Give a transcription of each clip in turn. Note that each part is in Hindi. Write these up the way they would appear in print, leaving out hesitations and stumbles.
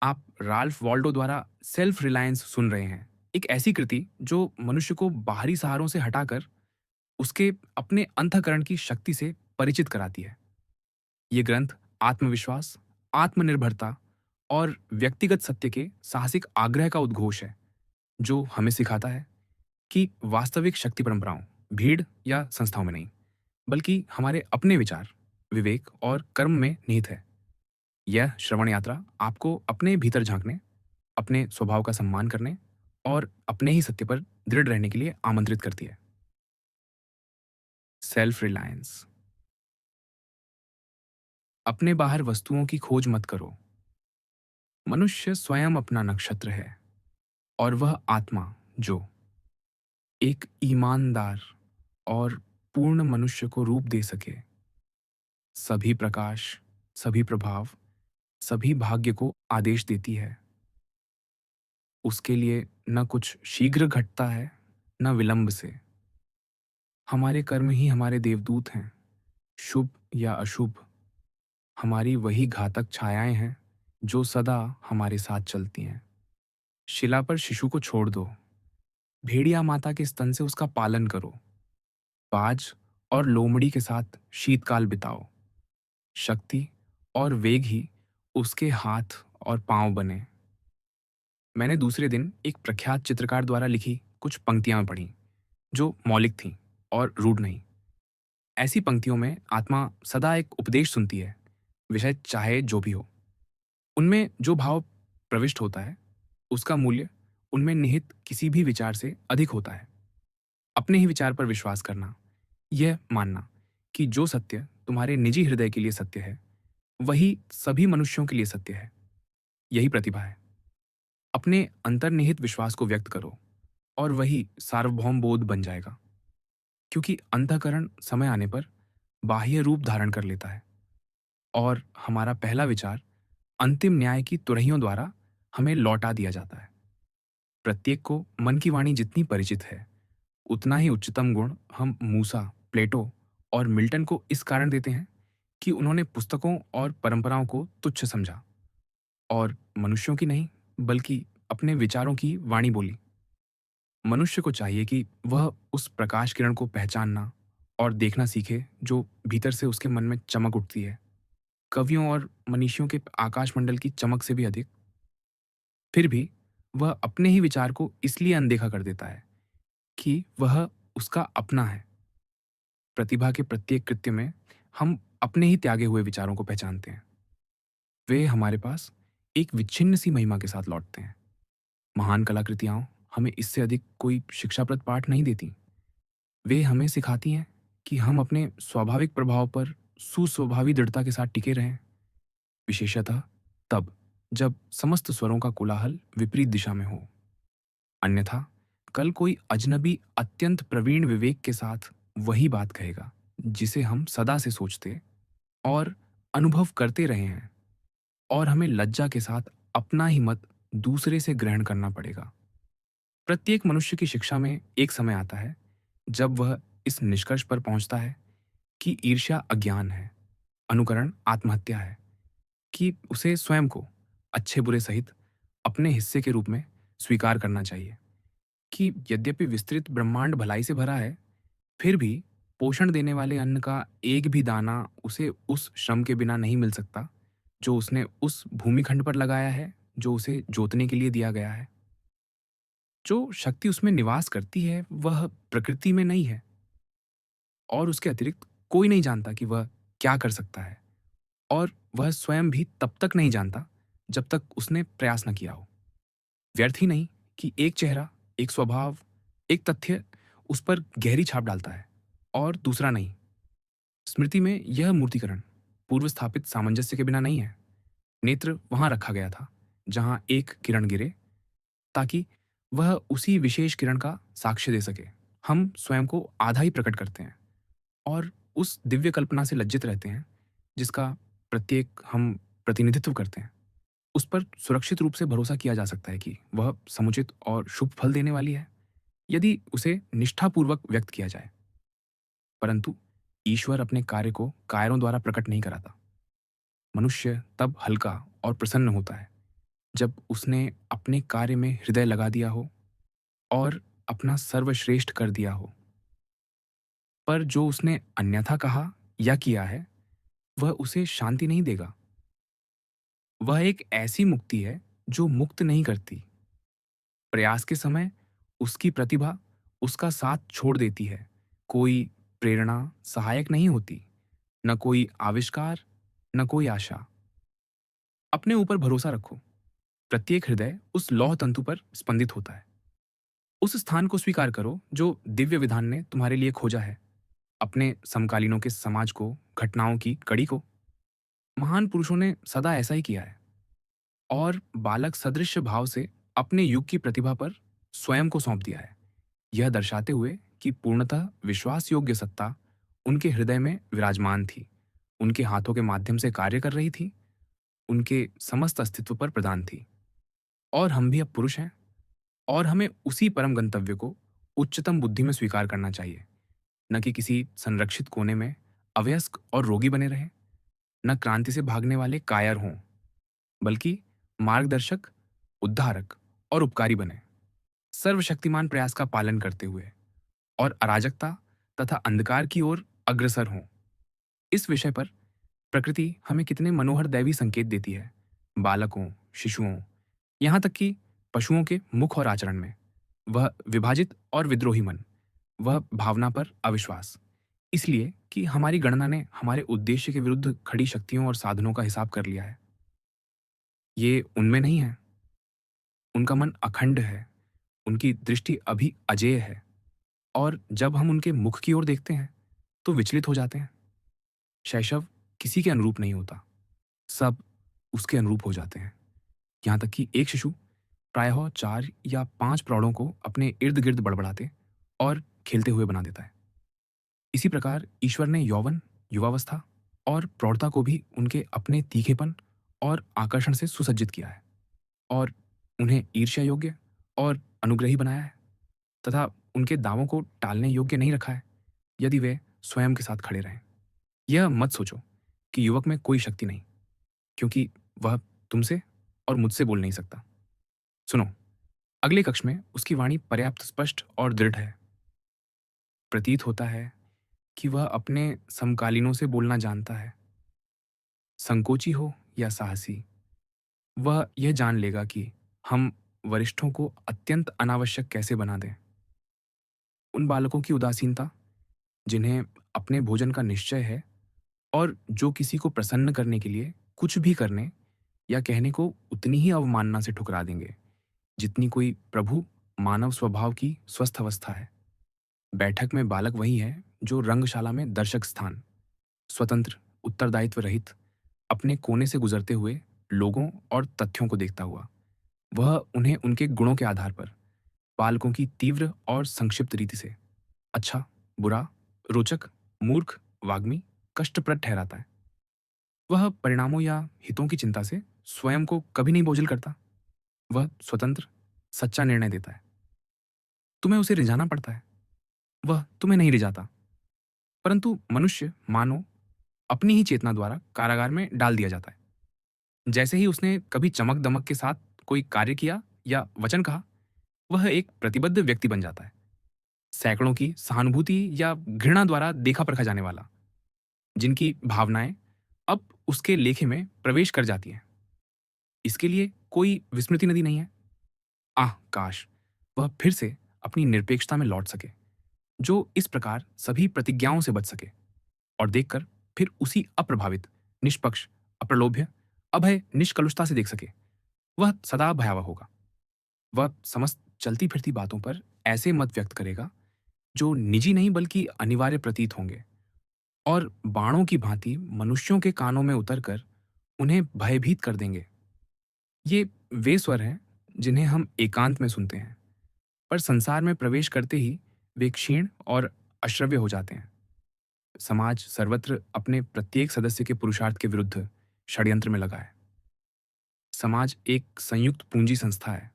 आप राल्फ वॉल्डो द्वारा सेल्फ रिलायंस सुन रहे हैं। एक ऐसी कृति जो मनुष्य को बाहरी सहारों से हटाकर उसके अपने अंतःकरण की शक्ति से परिचित कराती है। ये ग्रंथ आत्मविश्वास, आत्मनिर्भरता और व्यक्तिगत सत्य के साहसिक आग्रह का उद्घोष है, जो हमें सिखाता है कि वास्तविक शक्ति परंपराओं, भीड़ या संस्थाओं में नहीं, बल्कि हमारे अपने विचार, विवेक और कर्म में निहित है। यह श्रवण यात्रा आपको अपने भीतर झांकने, अपने स्वभाव का सम्मान करने और अपने ही सत्य पर दृढ़ रहने के लिए आमंत्रित करती है। Self reliance. अपने बाहर वस्तुओं की खोज मत करो। मनुष्य स्वयं अपना नक्षत्र है और वह आत्मा जो एक ईमानदार और पूर्ण मनुष्य को रूप दे सके, सभी प्रकाश, सभी प्रभाव, सभी भाग्य को आदेश देती है। उसके लिए न कुछ शीघ्र घटता है, न विलंब से। हमारे कर्म ही हमारे देवदूत हैं, शुभ या अशुभ। हमारी वही घातक छायाएं हैं जो सदा हमारे साथ चलती हैं। शिला पर शिशु को छोड़ दो, भेड़िया माता के स्तन से उसका पालन करो, बाज और लोमड़ी के साथ शीतकाल बिताओ। शक्ति और वेग ही उसके हाथ और पांव बने। मैंने दूसरे दिन एक प्रख्यात चित्रकार द्वारा लिखी कुछ पंक्तियां पढ़ी, जो मौलिक थीं और रूढ़ नहीं। ऐसी पंक्तियों में आत्मा सदा एक उपदेश सुनती है, विषय चाहे जो भी हो। उनमें जो भाव प्रविष्ट होता है, उसका मूल्य उनमें निहित किसी भी विचार से अधिक होता है। अपने ही विचार पर विश्वास करना, यह मानना कि जो सत्य तुम्हारे निजी हृदय के लिए सत्य है, वही सभी मनुष्यों के लिए सत्य है, यही प्रतिभा है। अपने अंतर्निहित विश्वास को व्यक्त करो और वही सार्वभौम बोध बन जाएगा, क्योंकि अंतःकरण समय आने पर बाह्य रूप धारण कर लेता है और हमारा पहला विचार अंतिम न्याय की तुरहियों द्वारा हमें लौटा दिया जाता है। प्रत्येक को मन की वाणी जितनी परिचित है, उतना ही उच्चतम गुण हम मूसा, प्लेटो और मिल्टन को इस कारण देते हैं कि उन्होंने पुस्तकों और परंपराओं को तुच्छ समझा और मनुष्यों की नहीं, बल्कि अपने विचारों की वाणी बोली। मनुष्य को चाहिए कि वह उस प्रकाश किरण को पहचानना और देखना सीखे जो भीतर से उसके मन में चमक उठती है, कवियों और मनीषियों के आकाशमंडल की चमक से भी अधिक। फिर भी वह अपने ही विचार को इसलिए अनदेखा कर देता है कि वह उसका अपना है। प्रतिभा के प्रत्येक कृत्य में हम अपने ही त्यागे हुए विचारों को पहचानते हैं। वे हमारे पास एक विच्छिन्न सी महिमा के साथ लौटते हैं। महान कलाकृतियां हमें इससे अधिक कोई शिक्षाप्रद पाठ नहीं देती। वे हमें सिखाती हैं कि हम अपने स्वाभाविक प्रभाव पर सुस्वभावी दृढ़ता के साथ टिके रहें, विशेषतः तब जब समस्त स्वरों का कोलाहल विपरीत दिशा में हो। अन्यथा कल कोई अजनबी अत्यंत प्रवीण विवेक के साथ वही बात कहेगा जिसे हम सदा से सोचते और अनुभव करते रहे हैं, और हमें लज्जा के साथ अपना ही मत दूसरे से ग्रहण करना पड़ेगा। प्रत्येक मनुष्य की शिक्षा में एक समय आता है जब वह इस निष्कर्ष पर पहुंचता है कि ईर्ष्या अज्ञान है, अनुकरण आत्महत्या है, कि उसे स्वयं को अच्छे बुरे सहित अपने हिस्से के रूप में स्वीकार करना चाहिए, कि यद्यपि विस्तृत ब्रह्मांड भलाई से भरा है, फिर भी पोषण देने वाले अन्न का एक भी दाना उसे उस श्रम के बिना नहीं मिल सकता जो उसने उस भूमिखंड पर लगाया है, जो उसे जोतने के लिए दिया गया है। जो शक्ति उसमें निवास करती है वह प्रकृति में नहीं है, और उसके अतिरिक्त कोई नहीं जानता कि वह क्या कर सकता है, और वह स्वयं भी तब तक नहीं जानता जब तक उसने प्रयास न किया हो। व्यर्थ ही नहीं कि एक चेहरा, एक स्वभाव, एक तथ्य उस पर गहरी छाप डालता है और दूसरा नहीं। स्मृति में यह मूर्तिकरण पूर्व स्थापित सामंजस्य के बिना नहीं है। नेत्र वहां रखा गया था जहां एक किरण गिरे, ताकि वह उसी विशेष किरण का साक्ष्य दे सके। हम स्वयं को आधा ही प्रकट करते हैं और उस दिव्य कल्पना से लज्जित रहते हैं जिसका प्रत्येक हम प्रतिनिधित्व करते हैं। उस पर सुरक्षित रूप से भरोसा किया जा सकता है कि वह समुचित और शुभ फल देने वाली है, यदि उसे निष्ठापूर्वक व्यक्त किया जाए। परंतु ईश्वर अपने कार्य को कायरों द्वारा प्रकट नहीं कराता। मनुष्य तब हल्का और प्रसन्न होता है जब उसने अपने कार्य में हृदय लगा दिया हो और अपना सर्वश्रेष्ठ कर दिया हो। पर जो उसने अन्यथा कहा या किया है, वह उसे शांति नहीं देगा। वह एक ऐसी मुक्ति है जो मुक्त नहीं करती। प्रयास के समय उसकी प्रतिभा उसका साथ छोड़ देती है। कोई प्रेरणा सहायक नहीं होती, न कोई आविष्कार, न कोई आशा। अपने ऊपर भरोसा रखो। प्रत्येक हृदय उस लौह तंतु पर स्पंदित होता है। उस स्थान को स्वीकार करो जो दिव्य विधान ने तुम्हारे लिए खोजा है। अपने समकालीनों के समाज को, घटनाओं की कड़ी को। महान पुरुषों ने सदा ऐसा ही किया है और बालक सदृश भाव से अपने युग की प्रतिभा पर स्वयं को सौंप दिया है, यह दर्शाते हुए कि पूर्णतः विश्वास योग्य सत्ता उनके हृदय में विराजमान थी, उनके हाथों के माध्यम से कार्य कर रही थी, उनके समस्त अस्तित्व पर प्रदान थी। और हम भी अब पुरुष हैं और हमें उसी परम गंतव्य को उच्चतम बुद्धि में स्वीकार करना चाहिए, न कि किसी संरक्षित कोने में अवयस्क और रोगी बने रहें, न क्रांति से भागने वाले कायर हों, बल्कि मार्गदर्शक, उद्धारक और उपकारी बने, सर्वशक्तिमान प्रयास का पालन करते हुए और अराजकता तथा अंधकार की ओर अग्रसर हों। इस विषय पर प्रकृति हमें कितने मनोहर दैवी संकेत देती है। बालकों, शिशुओं, यहाँ तक कि पशुओं के मुख और आचरण में। वह विभाजित और विद्रोही मन, वह भावना पर अविश्वास। इसलिए कि हमारी गणना ने हमारे उद्देश्य के विरुद्ध खड़ी शक्तियों और साधनों का हिसाब कर लिया है। ये उनमें नहीं है। उनका मन अखंड है, उनकी दृष्टि अभी अजेय है और जब हम उनके मुख की ओर देखते हैं, तो विचलित हो जाते हैं। शैशव किसी के अनुरूप नहीं होता, सब उसके अनुरूप हो जाते हैं। यहाँ तक कि एक शिशु प्रायः 4 या 5 प्रौढ़ों को अपने इर्द-गिर्द बड़बड़ाते और खेलते हुए बना देता है। इसी प्रकार ईश्वर ने यौवन, युवावस्था और प्रौढ़ता को भी उनके अपने तीखेपन और आकर्षण से सुसज्जित किया है और उन्हें ईर्ष्या योग्य और अनुग्रही बनाया है तथा उनके दावों को टालने योग्य नहीं रखा है यदि वे स्वयं के साथ खड़े रहें। यह मत सोचो कि युवक में कोई शक्ति नहीं, क्योंकि वह तुमसे और मुझसे बोल नहीं सकता। सुनो, अगले कक्ष में उसकी वाणी पर्याप्त स्पष्ट और दृढ़ है। प्रतीत होता है कि वह अपने समकालीनों से बोलना जानता है। संकोची हो या साहसी, वह यह जान लेगा कि हम वरिष्ठों को अत्यंत अनावश्यक कैसे बना दें। उन बालकों की उदासीनता जिन्हें अपने भोजन का निश्चय है और जो किसी को प्रसन्न करने के लिए कुछ भी करने या कहने को उतनी ही अवमानना से ठुकरा देंगे जितनी कोई प्रभु मानव स्वभाव की स्वस्थ अवस्था है। बैठक में बालक वही है जो रंगशाला में दर्शक स्थान, स्वतंत्र, उत्तरदायित्व रहित, अपने कोने से गुजरते हुए लोगों और तथ्यों को देखता हुआ। वह उन्हें उनके गुणों के आधार पर बालकों की तीव्र और संक्षिप्त रीति से अच्छा, बुरा, रोचक, मूर्ख, वाग्मी, कष्टप्रद ठहराता है। वह परिणामों या हितों की चिंता से स्वयं को कभी नहीं बोझिल करता। वह स्वतंत्र, सच्चा निर्णय देता है। तुम्हें उसे रिझाना पड़ता है, वह तुम्हें नहीं रिझाता। परंतु मनुष्य मानो अपनी ही चेतना द्वारा कारागार में डाल दिया जाता है। जैसे ही उसने कभी चमक-दमक के साथ कोई कार्य किया या वचन कहा, वह एक प्रतिबद्ध व्यक्ति बन जाता है। सैकड़ों की सहानुभूति या घृणा द्वारा देखा-परखा जाने वाला, जिनकी भावनाएं अब उसके लेखे में प्रवेश कर जाती हैं। इसके लिए कोई विस्मृति नदी नहीं है। आह! काश! वह फिर से अपनी निरपेक्षता में लौट सके, जो इस प्रकार सभी प्रतिज्ञाओं से बच सके और देखकर फिर उसी अप्रभावित, निष्पक्ष, अप्रलोभ्य, अभय निष्कलुषता से देख सके। वह सदा भयावह होगा। वह समस्त चलती-फिरती बातों पर ऐसे मत व्यक्त करेगा, जो निजी नहीं बल्कि अनिवार्य प्रतीत होंगे और बाणों की भांति मनुष्यों के कानों में उतरकर उन्हें भयभीत कर देंगे। ये वे स्वर हैं जिन्हें हम एकांत में सुनते हैं, पर संसार में प्रवेश करते ही वे क्षीण और अश्रव्य हो जाते हैं। समाज सर्वत्र अपने प्रत्येक सदस्य के पुरुषार्थ के विरुद्ध षड्यंत्र में लगा है। समाज एक संयुक्त पूंजी संस्था है,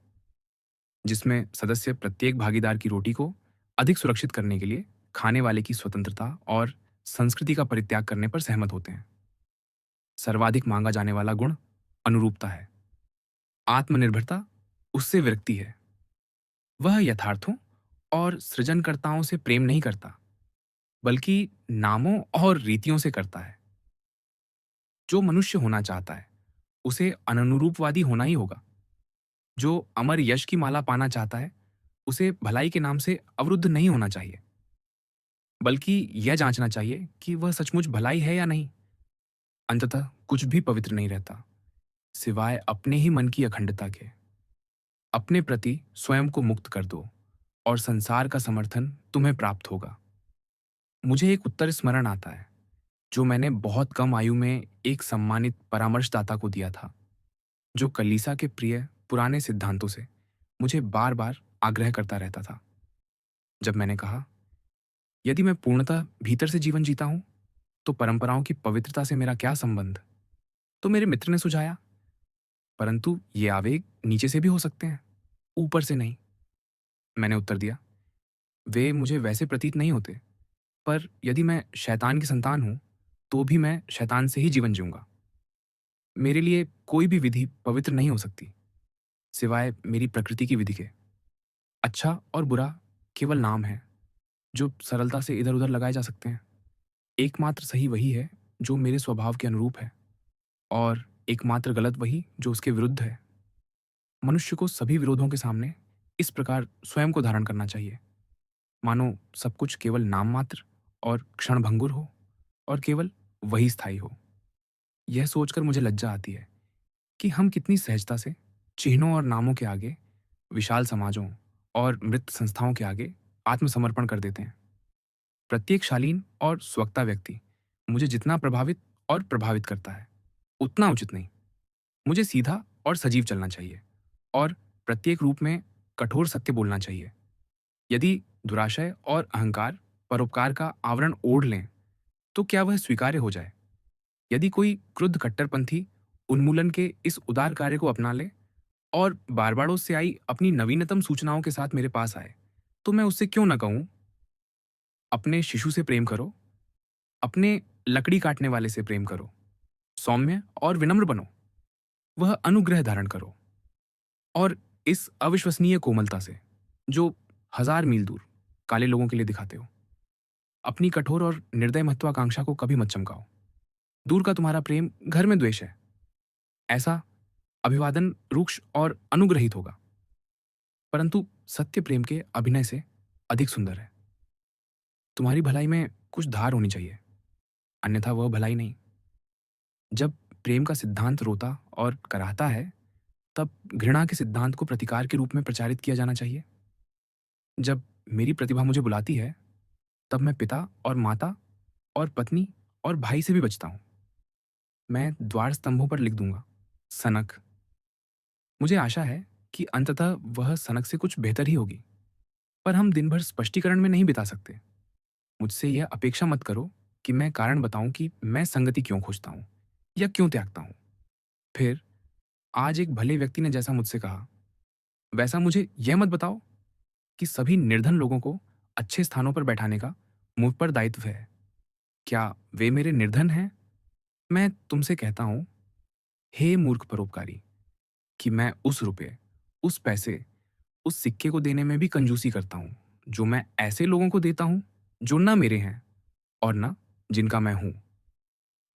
जिसमें सदस्य प्रत्येक भागीदार की रोटी को अधिक सुरक्षित करने के लिए खाने वाले की स्वतंत्रता और संस्कृति का परित्याग करने पर सहमत होते हैं। सर्वाधिक मांगा जाने वाला गुण अनुरूपता है। आत्मनिर्भरता उससे विरक्ति है। वह यथार्थों और सृजनकर्ताओं से प्रेम नहीं करता, बल्कि नामों और रीतियों से करता है। जो मनुष्य होना चाहता है, उसे अननुरूपवादी होना ही होगा। जो अमर यश की माला पाना चाहता है, उसे भलाई के नाम से अवरुद्ध नहीं होना चाहिए, बल्कि यह जांचना चाहिए कि वह सचमुच भलाई है या नहीं। अंततः कुछ भी पवित्र नहीं रहता, सिवाय अपने ही मन की अखंडता के। अपने प्रति स्वयं को मुक्त कर दो और संसार का समर्थन तुम्हें प्राप्त होगा। मुझे एक उत्तर स्मरण आता है, जो मैंने बहुत कम आयु में एक सम्मानित परामर्शदाता को दिया था, जो कलीसिया के प्रिय पुराने सिद्धांतों से मुझे बार-बार आग्रह करता रहता था। जब मैंने कहा, यदि मैं पूर्णतः भीतर से जीवन जीता हूं, तो परंपराओं की पवित्रता से मेरा क्या संबंध? तो मेरे मित्र ने सुझाया, परंतु ये आवेग नीचे से भी हो सकते हैं, ऊपर से नहीं। मैंने उत्तर दिया, वे मुझे वैसे प्रतीत नहीं होते, पर यदि मैं शैतान की संतान हूं, तो भी मैं शैतान से ही जीवन जीऊंगा। मेरे लिए कोई भी विधि पवित्र नहीं हो सकती, सिवाय मेरी प्रकृति की विधि के। अच्छा और बुरा केवल नाम है, जो सरलता से इधर-उधर लगाए जा सकते हैं। एकमात्र सही वही है, जो मेरे स्वभाव के अनुरूप है, और एकमात्र गलत वही, जो उसके विरुद्ध है। मनुष्य को सभी विरोधों के सामने इस प्रकार स्वयं को धारण करना चाहिए, मानो सब कुछ केवल नाम मात्र और क्षणभंगुर हो, और केवल वही स्थायी हो। यह सोचकर मुझे लज्जा आती है कि हम कितनी सहजता से चिन्हों और नामों के आगे, विशाल समाजों और मृत संस्थाओं के आगे आत्मसमर्पण कर देते हैं। प्रत्येक शालीन और स्वक्ता व्यक्ति मुझे जितना प्रभावित और प्रभावित करता है, उतना उचित नहीं। मुझे सीधा और सजीव चलना चाहिए, और प्रत्येक रूप में कठोर सत्य बोलना चाहिए। यदि दुराशय और अहंकार परोपकार का आवरण ओढ़ लें, तो क्या वह स्वीकार्य हो जाए? यदि कोई क्रुद्ध कट्टरपंथी उन्मूलन के इस उदार कार्य को अपना ले और बारबाडोस से आई अपनी नवीनतम सूचनाओं के साथ मेरे पास आए, तो मैं उससे क्यों न कहूं, अपने शिशु से प्रेम करो, अपने लकड़ी काटने वाले से प्रेम करो, सौम्य और विनम्र बनो, वह अनुग्रह धारण करो, और इस अविश्वसनीय कोमलता से, जो हजार मील दूर काले लोगों के लिए दिखाते हो। अपनी कठोर और निर्दय महत्वाकांक्षा को कभी मत चमकाओ। दूर का तुम्हारा प्रेम घर में द्वेष है। ऐसा अभिवादन रूक्ष और अनुग्रहित होगा, परंतु सत्य प्रेम के अभिनय से अधिक सुंदर है। तुम्हारी भलाई में कुछ धार होनी चाहिए, अन्यथा वह भलाई नहीं। जब प्रेम का सिद्धांत रोता और कराहता है, तब घृणा के सिद्धांत को प्रतिकार के रूप में प्रचारित किया जाना चाहिए। जब मेरी प्रतिभा मुझे बुलाती है, तब मैं पिता और माता और पत्नी और भाई से भी बचता हूँ। मैं द्वार स्तंभों पर लिख दूंगा, सनक। मुझे आशा है कि अंततः वह सनक से कुछ बेहतर ही होगी, पर हम दिन भर स्पष्टीकरण में नहीं बिता सकते। मुझसे यह अपेक्षा मत करो कि मैं कारण बताऊं कि मैं संगति क्यों खोजता हूं या क्यों त्यागता हूं। फिर आज एक भले व्यक्ति ने जैसा मुझसे कहा, वैसा मुझे यह मत बताओ कि सभी निर्धन लोगों को अच्छे स्थानों पर बैठाने का मुझ पर दायित्व है। क्या वे मेरे निर्धन हैं? मैं तुमसे कहता हूं, हे मूर्ख परोपकारी, कि मैं उस रुपये, उस पैसे, उस सिक्के को देने में भी कंजूसी करता हूं, जो मैं ऐसे लोगों को देता हूं जो ना मेरे हैं और ना जिनका मैं हूं।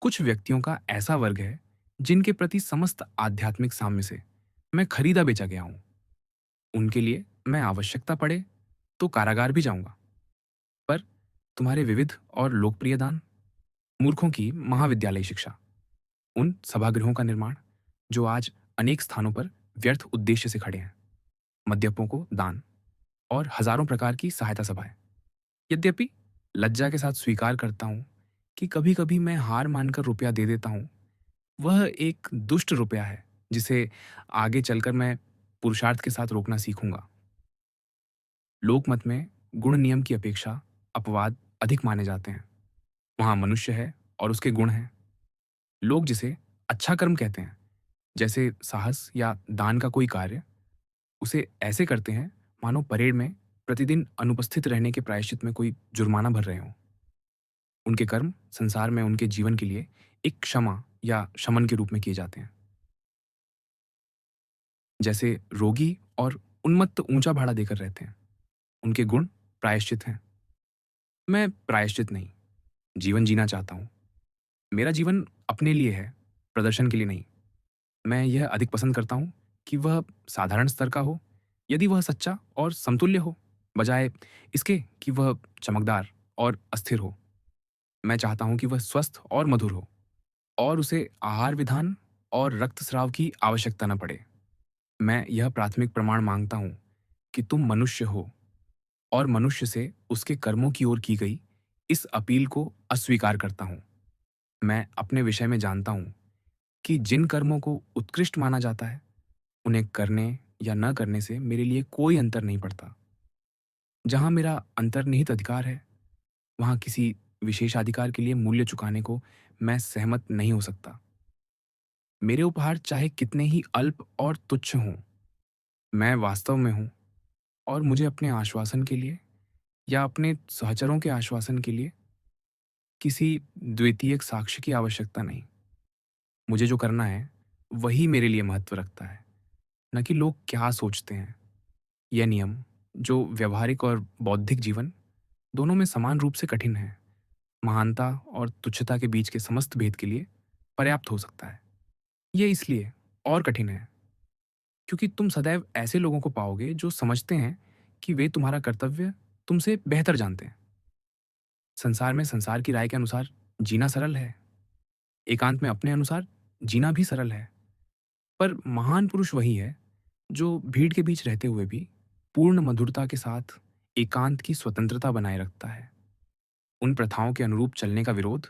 कुछ व्यक्तियों का ऐसा वर्ग है, जिनके प्रति समस्त आध्यात्मिक साम्य से मैं खरीदा बेचा गया हूं। उनके लिए मैं आवश्यकता पड़े तो कारागार भी जाऊंगा। पर तुम्हारे विविध और लोकप्रिय दान, मूर्खों की महाविद्यालयी शिक्षा, उन सभागृहों का निर्माण जो आज अनेक स्थानों पर व्यर्थ उद्देश्य से खड़े हैं, मद्यपों को दान, और हजारों प्रकार की सहायता सभाएं। यद्यपि लज्जा के साथ स्वीकार करता हूं कि कभी कभी मैं हार मानकर रुपया दे देता हूं। वह एक दुष्ट रुपया है, जिसे आगे चलकर मैं पुरुषार्थ के साथ रोकना सीखूंगा। लोकमत में गुण नियम की अपेक्षा अपवाद अधिक माने जाते हैं। वहां मनुष्य है और उसके गुण हैं। लोग जिसे अच्छा कर्म कहते हैं, जैसे साहस या दान का कोई कार्य, उसे ऐसे करते हैं मानो परेड में प्रतिदिन अनुपस्थित रहने के प्रायश्चित में कोई जुर्माना भर रहे हों। उनके कर्म संसार में उनके जीवन के लिए एक क्षमा या शमन के रूप में किए जाते हैं। जैसे रोगी और उन्मत्त ऊंचा भाड़ा देकर रहते हैं, उनके गुण प्रायश्चित हैं। मैं प्रायश्चित नहीं, जीवन जीना चाहता हूँ। मेरा जीवन अपने लिए है, प्रदर्शन के लिए नहीं। मैं यह अधिक पसंद करता हूँ कि वह साधारण स्तर का हो, यदि वह सच्चा और समतुल्य हो, बजाय इसके कि वह चमकदार और अस्थिर हो। मैं चाहता हूँ कि वह स्वस्थ और मधुर हो, और उसे आहार विधान और रक्तस्राव की आवश्यकता न पड़े। मैं यह प्राथमिक प्रमाण मांगता हूँ कि तुम मनुष्य हो, और मनुष्य से उसके कर्मों की ओर की गई इस अपील को अस्वीकार करता हूँ। मैं अपने विषय में जानता हूँ कि जिन कर्मों को उत्कृष्ट माना जाता है, उन्हें करने या न करने से मेरे लिए कोई अंतर नहीं पड़ता। जहाँ मेरा अंतर्निहित अधिकार है, वहाँ किसी विशेषाधिकार के लिए मूल्य चुकाने को मैं सहमत नहीं हो सकता। मेरे उपहार चाहे कितने ही अल्प और तुच्छ हों, मैं वास्तव में हूँ, और मुझे अपने आश्वासन के लिए या अपने सहचरों के आश्वासन के लिए किसी द्वितीयक साक्ष्य की आवश्यकता नहीं। मुझे जो करना है, वही मेरे लिए महत्व रखता है, न कि लोग क्या सोचते हैं। यह नियम, जो व्यवहारिक और बौद्धिक जीवन दोनों में समान रूप से कठिन है, महानता और तुच्छता के बीच के समस्त भेद के लिए पर्याप्त हो सकता है। ये इसलिए और कठिन है क्योंकि तुम सदैव ऐसे लोगों को पाओगे जो समझते हैं कि वे तुम्हारा कर्तव्य तुमसे बेहतर जानते हैं। संसार में संसार की राय के अनुसार जीना सरल है, एकांत में अपने अनुसार जीना भी सरल है। पर महान पुरुष वही है जो भीड़ के बीच रहते हुए भी पूर्ण मधुरता के साथ एकांत की स्वतंत्रता बनाए रखता है। उन प्रथाओं के अनुरूप चलने का विरोध,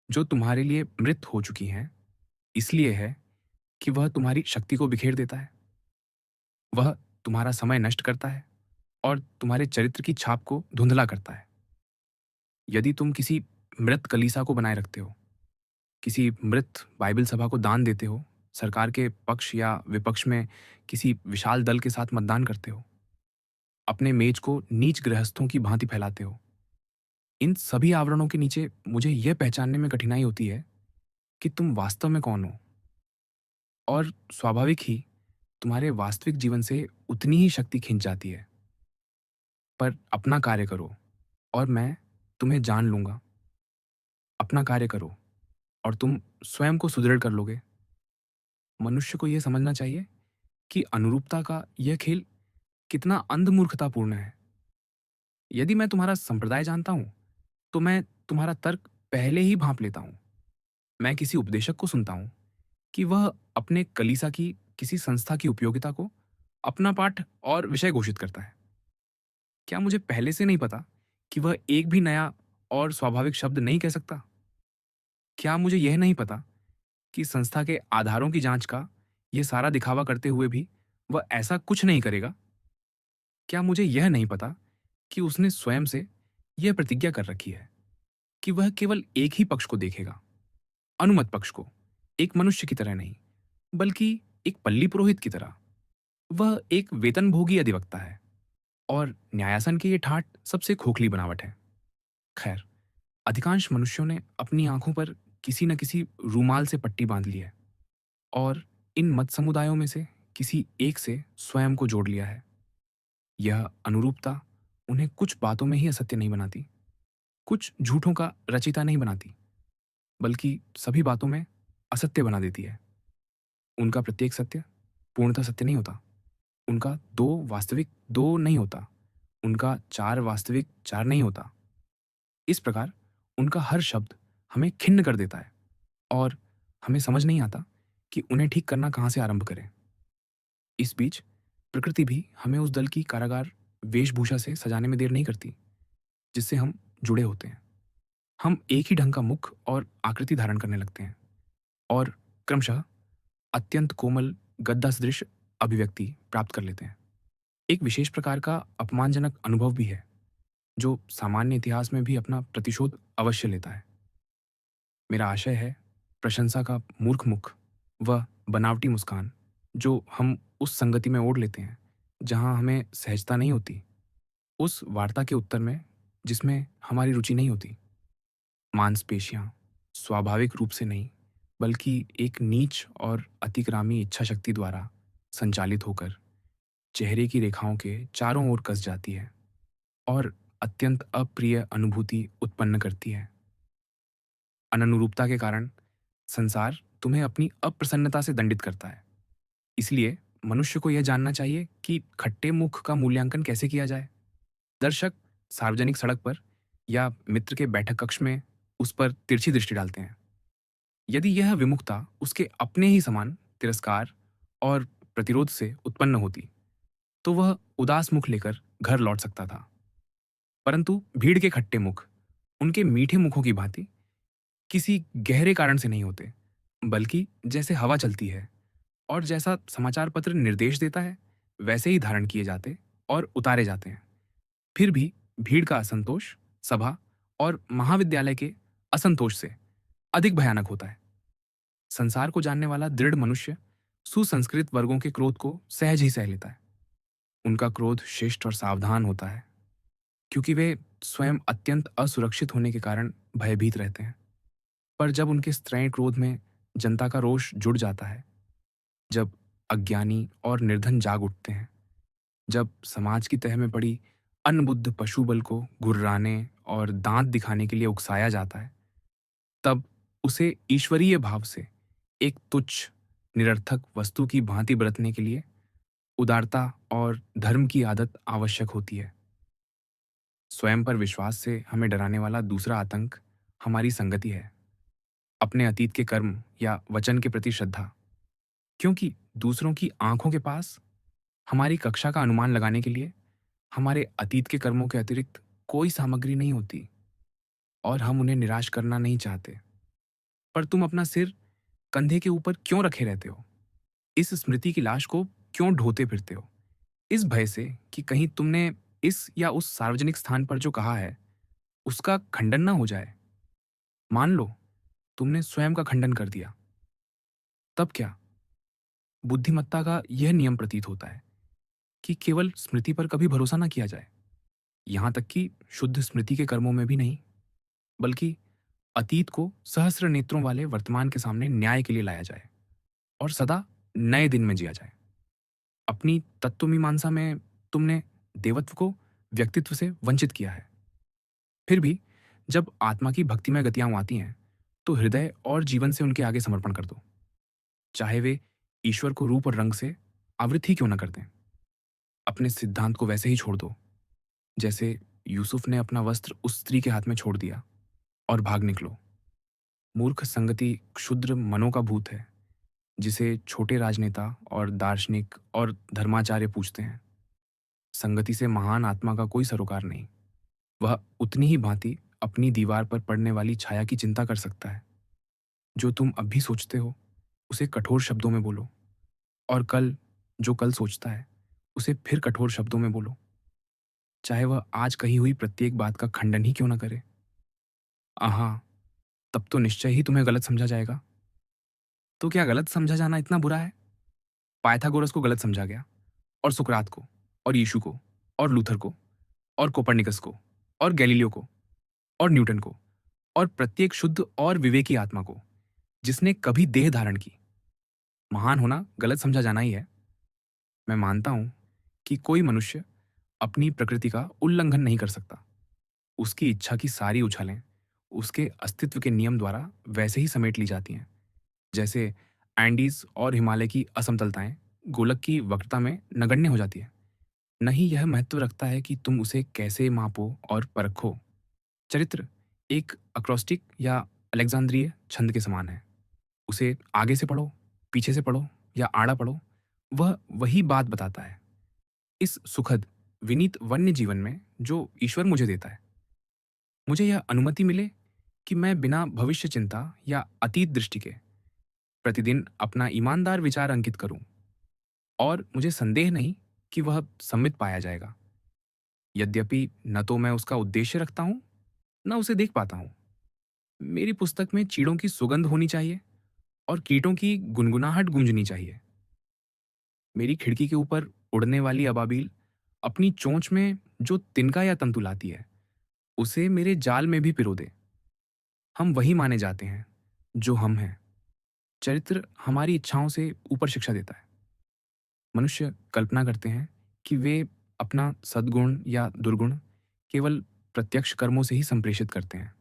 जो तुम्हारे लिए मृत हो चुकी हैं, इसलिए है कि वह तुम्हारी शक्ति को बिखेर देता है। वह तुम्हारा समय नष्ट करता है और तुम्हारे चरित्र की छाप को धुंधला करता है। यदि तुम किसी मृत कलीसा को बनाए रखते हो, किसी मृत बाइबल सभा को दान देते हो, सरकार के पक्ष या विपक्ष में किसी विशाल दल के साथ मतदान करते हो, अपने मेज को नीच गृहस्थों की भांति फैलाते हो, इन सभी आवरणों के नीचे मुझे यह पहचानने में कठिनाई होती है कि तुम वास्तव में कौन हो। और स्वाभाविक ही तुम्हारे वास्तविक जीवन से उतनी ही शक्ति खिंच जाती है। पर अपना कार्य करो और मैं तुम्हें जान लूंगा। अपना कार्य करो और तुम स्वयं को सुदृढ़ कर लोगे। मनुष्य को यह समझना चाहिए कि अनुरूपता का यह खेल कितना अंधमूर्खतापूर्ण है। यदि मैं तुम्हारा संप्रदाय जानता हूं, तो मैं तुम्हारा तर्क पहले ही भांप लेता हूं। मैं किसी उपदेशक को सुनता हूं कि वह अपने कलीसा की किसी संस्था की उपयोगिता को अपना पाठ और विषय घोषित करता है। क्या मुझे पहले से नहीं पता कि वह एक भी नया और स्वाभाविक शब्द नहीं कह सकता? क्या मुझे यह नहीं पता कि संस्था के आधारों की जांच का यह सारा दिखावा करते हुए भी वह ऐसा कुछ नहीं करेगा? क्या मुझे यह नहीं पता कि उसने स्वयं से यह प्रतिज्ञा कर रखी है कि वह केवल एक ही पक्ष को देखेगा, अनुमत पक्ष को, एक मनुष्य की तरह नहीं, बल्कि एक पल्ली पुरोहित की तरह। वह एक वेतनभोगी अधिवक्ता है, और न्यायासन की ये ठाट सबसे खोखली बनावट है। खैर, अधिकांश मनुष्यों ने अपनी आंखों पर किसी न किसी रूमाल से पट्टी बांध ली है, और इन मत समुदायों में से किसी एक से स्वयं को जोड़ लिया है। यह अनुरूपता उन्हें कुछ बातों में ही असत्य नहीं बनाती, कुछ झूठों का रचिता नहीं बनाती, बल्कि सभी बातों में असत्य बना देती है। उनका प्रत्येक सत्य पूर्णतः सत्य नहीं होता, उनका दो वास्तविक दो नहीं होता, उनका चार वास्तविक चार नहीं होता। इस प्रकार उनका हर शब्द हमें खिन्न कर देता है, और हमें समझ नहीं आता कि उन्हें ठीक करना कहाँ से आरंभ करें। इस बीच प्रकृति भी हमें उस दल की कारागार वेशभूषा से सजाने में देर नहीं करती जिससे हम जुड़े होते हैं। हम एक ही ढंग का मुख और आकृति धारण करने लगते हैं, और क्रमशः अत्यंत कोमल गद्दा सदृश अभिव्यक्ति प्राप्त कर लेते हैं। एक विशेष प्रकार का अपमानजनक अनुभव भी है, जो सामान्य इतिहास में भी अपना प्रतिशोध अवश्य लेता है। मेरा आशय है प्रशंसा का मूर्ख मुख, वह बनावटी मुस्कान जो हम उस संगति में ओढ़ लेते हैं जहां हमें सहजता नहीं होती, उस वार्ता के उत्तर में जिसमें हमारी रुचि नहीं होती। मांसपेशियां स्वाभाविक रूप से नहीं, बल्कि एक नीच और अतिक्रामी इच्छा शक्ति द्वारा संचालित होकर चेहरे की रेखाओं के चारों ओर कस जाती है और अत्यंत अप्रिय अनुभूति उत्पन्न करती है। अननुरूपता के कारण संसार तुम्हें अपनी अप्रसन्नता से दंडित करता है। इसलिए मनुष्य को यह जानना चाहिए कि खट्टे मुख का मूल्यांकन कैसे किया जाए। दर्शक सार्वजनिक सड़क पर या मित्र के बैठक कक्ष में उस पर तिरछी दृष्टि डालते हैं। यदि यह विमुखता उसके अपने ही समान तिरस्कार और प्रतिरोध से उत्पन्न होती, तो वह उदास मुख लेकर घर लौट सकता था। परंतु भीड़ के खट्टे मुख उनके मीठे मुखों की भांति किसी गहरे कारण से नहीं होते, बल्कि जैसे हवा चलती है और जैसा समाचार पत्र निर्देश देता है, वैसे ही धारण किए जाते और उतारे जाते हैं। फिर भी भीड़ का असंतोष सभा और महाविद्यालय के असंतोष से अधिक भयानक होता है। संसार को जानने वाला दृढ़ मनुष्य सुसंस्कृत वर्गों के क्रोध को सहज ही सह लेता है। उनका क्रोध शिष्ट और सावधान होता है, क्योंकि वे स्वयं अत्यंत असुरक्षित होने के कारण भयभीत रहते हैं। पर जब उनके स्त्रैण क्रोध में जनता का रोष जुड़ जाता है, जब अज्ञानी और निर्धन जाग उठते हैं, जब समाज की तह में पड़ी अनबुद्ध पशुबल को गुर्राने और दांत दिखाने के लिए उकसाया जाता है, तब उसे ईश्वरीय भाव से एक तुच्छ निरर्थक वस्तु की भांति बरतने के लिए उदारता और धर्म की आदत आवश्यक होती है। स्वयं पर विश्वास से हमें डराने वाला दूसरा आतंक हमारी संगति है, अपने अतीत के कर्म या वचन के प्रति श्रद्धा। क्योंकि दूसरों की आंखों के पास हमारी कक्षा का अनुमान लगाने के लिए हमारे अतीत के कर्मों के अतिरिक्त कोई सामग्री नहीं होती और हम उन्हें निराश करना नहीं चाहते। पर तुम अपना सिर कंधे के ऊपर क्यों रखे रहते हो? इस स्मृति की लाश को क्यों ढोते फिरते हो? इस भय से कि कहीं तुमने इस या उस सार्वजनिक स्थान पर जो कहा है, उसका खंडन ना हो जाए। मान लो तुमने स्वयं का खंडन कर दिया, तब क्या? बुद्धिमत्ता का यह नियम प्रतीत होता है कि केवल स्मृति पर कभी भरोसा ना किया जाए, यहां तक कि शुद्ध स्मृति के कर्मों में भी नहीं, बल्कि अतीत को सहस्र नेत्रों वाले वर्तमान के सामने न्याय के लिए लाया जाए और सदा नए दिन में जिया जाए। अपनी तत्वमीमांसा में तुमने देवत्व को व्यक्तित्व से वंचित किया है। फिर भी जब आत्मा की भक्तिमय गतियां आती हैं, तो हृदय और जीवन से उनके आगे समर्पण कर दो, चाहे वे ईश्वर को रूप और रंग से आवृत ही क्यों न कर दें। अपने सिद्धांत को वैसे ही छोड़ दो, जैसे यूसुफ ने अपना वस्त्र उस स्त्री के हाथ में छोड़ दिया और भाग निकलो। मूर्ख संगति क्षुद्र मनों का भूत है, जिसे छोटे राजनेता और दार्शनिक और धर्माचार्य पूछते हैं। संगति से महान आत्मा का कोई सरोकार नहीं। वह उतनी ही भांति अपनी दीवार पर पड़ने वाली छाया की चिंता कर सकता है। जो तुम अब भी सोचते हो, उसे कठोर शब्दों में बोलो, और कल जो कल सोचता है, उसे फिर कठोर शब्दों में बोलो, चाहे वह आज कही हुई प्रत्येक बात का खंडन ही क्यों न करे। आहा, तब तो निश्चय ही तुम्हें गलत समझा जाएगा। तो क्या गलत समझा जाना इतना बुरा है? पाइथागोरस को गलत समझा गया, और सुकरात को, और यीशु को, और लूथर को, और कोपरनिकस को, और गैलीलियो को, और न्यूटन को, और प्रत्येक शुद्ध और विवेकी आत्मा को जिसने कभी देह धारण की। महान होना गलत समझा जाना ही है। मैं मानता हूं कि कोई मनुष्य अपनी प्रकृति का उल्लंघन नहीं कर सकता। उसकी इच्छा की सारी उछालें उसके अस्तित्व के नियम द्वारा वैसे ही समेट ली जाती हैं, जैसे एंडीज और हिमालय की असमतलताएं गोलक की वक्रता में नगण्य हो जाती है। नहीं, यह महत्व रखता है कि तुम उसे कैसे मापो और परखो। चरित्र एक अक्रोस्टिक या अलेक्जेंड्रिय छंद के समान है। उसे आगे से पढ़ो, पीछे से पढ़ो या आड़ा पढ़ो, वह वही बात बताता है। इस सुखद विनीत वन्य जीवन में जो ईश्वर मुझे देता है, मुझे यह अनुमति मिले कि मैं बिना भविष्य चिंता या अतीत दृष्टि के प्रतिदिन अपना ईमानदार विचार अंकित करूं, और मुझे संदेह नहीं कि वह सम्मित पाया जाएगा। यद्यपि न तो मैं उसका उद्देश्य रखता हूं, न उसे देख पाता हूं। मेरी पुस्तक में चीड़ों की सुगंध होनी चाहिए और कीटों की गुनगुनाहट गूंजनी चाहिए। मेरी खिड़की के ऊपर उड़ने वाली अबाबील अपनी चोंच में जो तिनका या तंतु लाती है, उसे मेरे जाल में भी पिरो दे। हम वही माने जाते हैं जो हम हैं। चरित्र हमारी इच्छाओं से ऊपर शिक्षा देता है। मनुष्य कल्पना करते हैं कि वे अपना सद्गुण या दुर्गुण केवल प्रत्यक्ष कर्मों से ही संप्रेषित करते हैं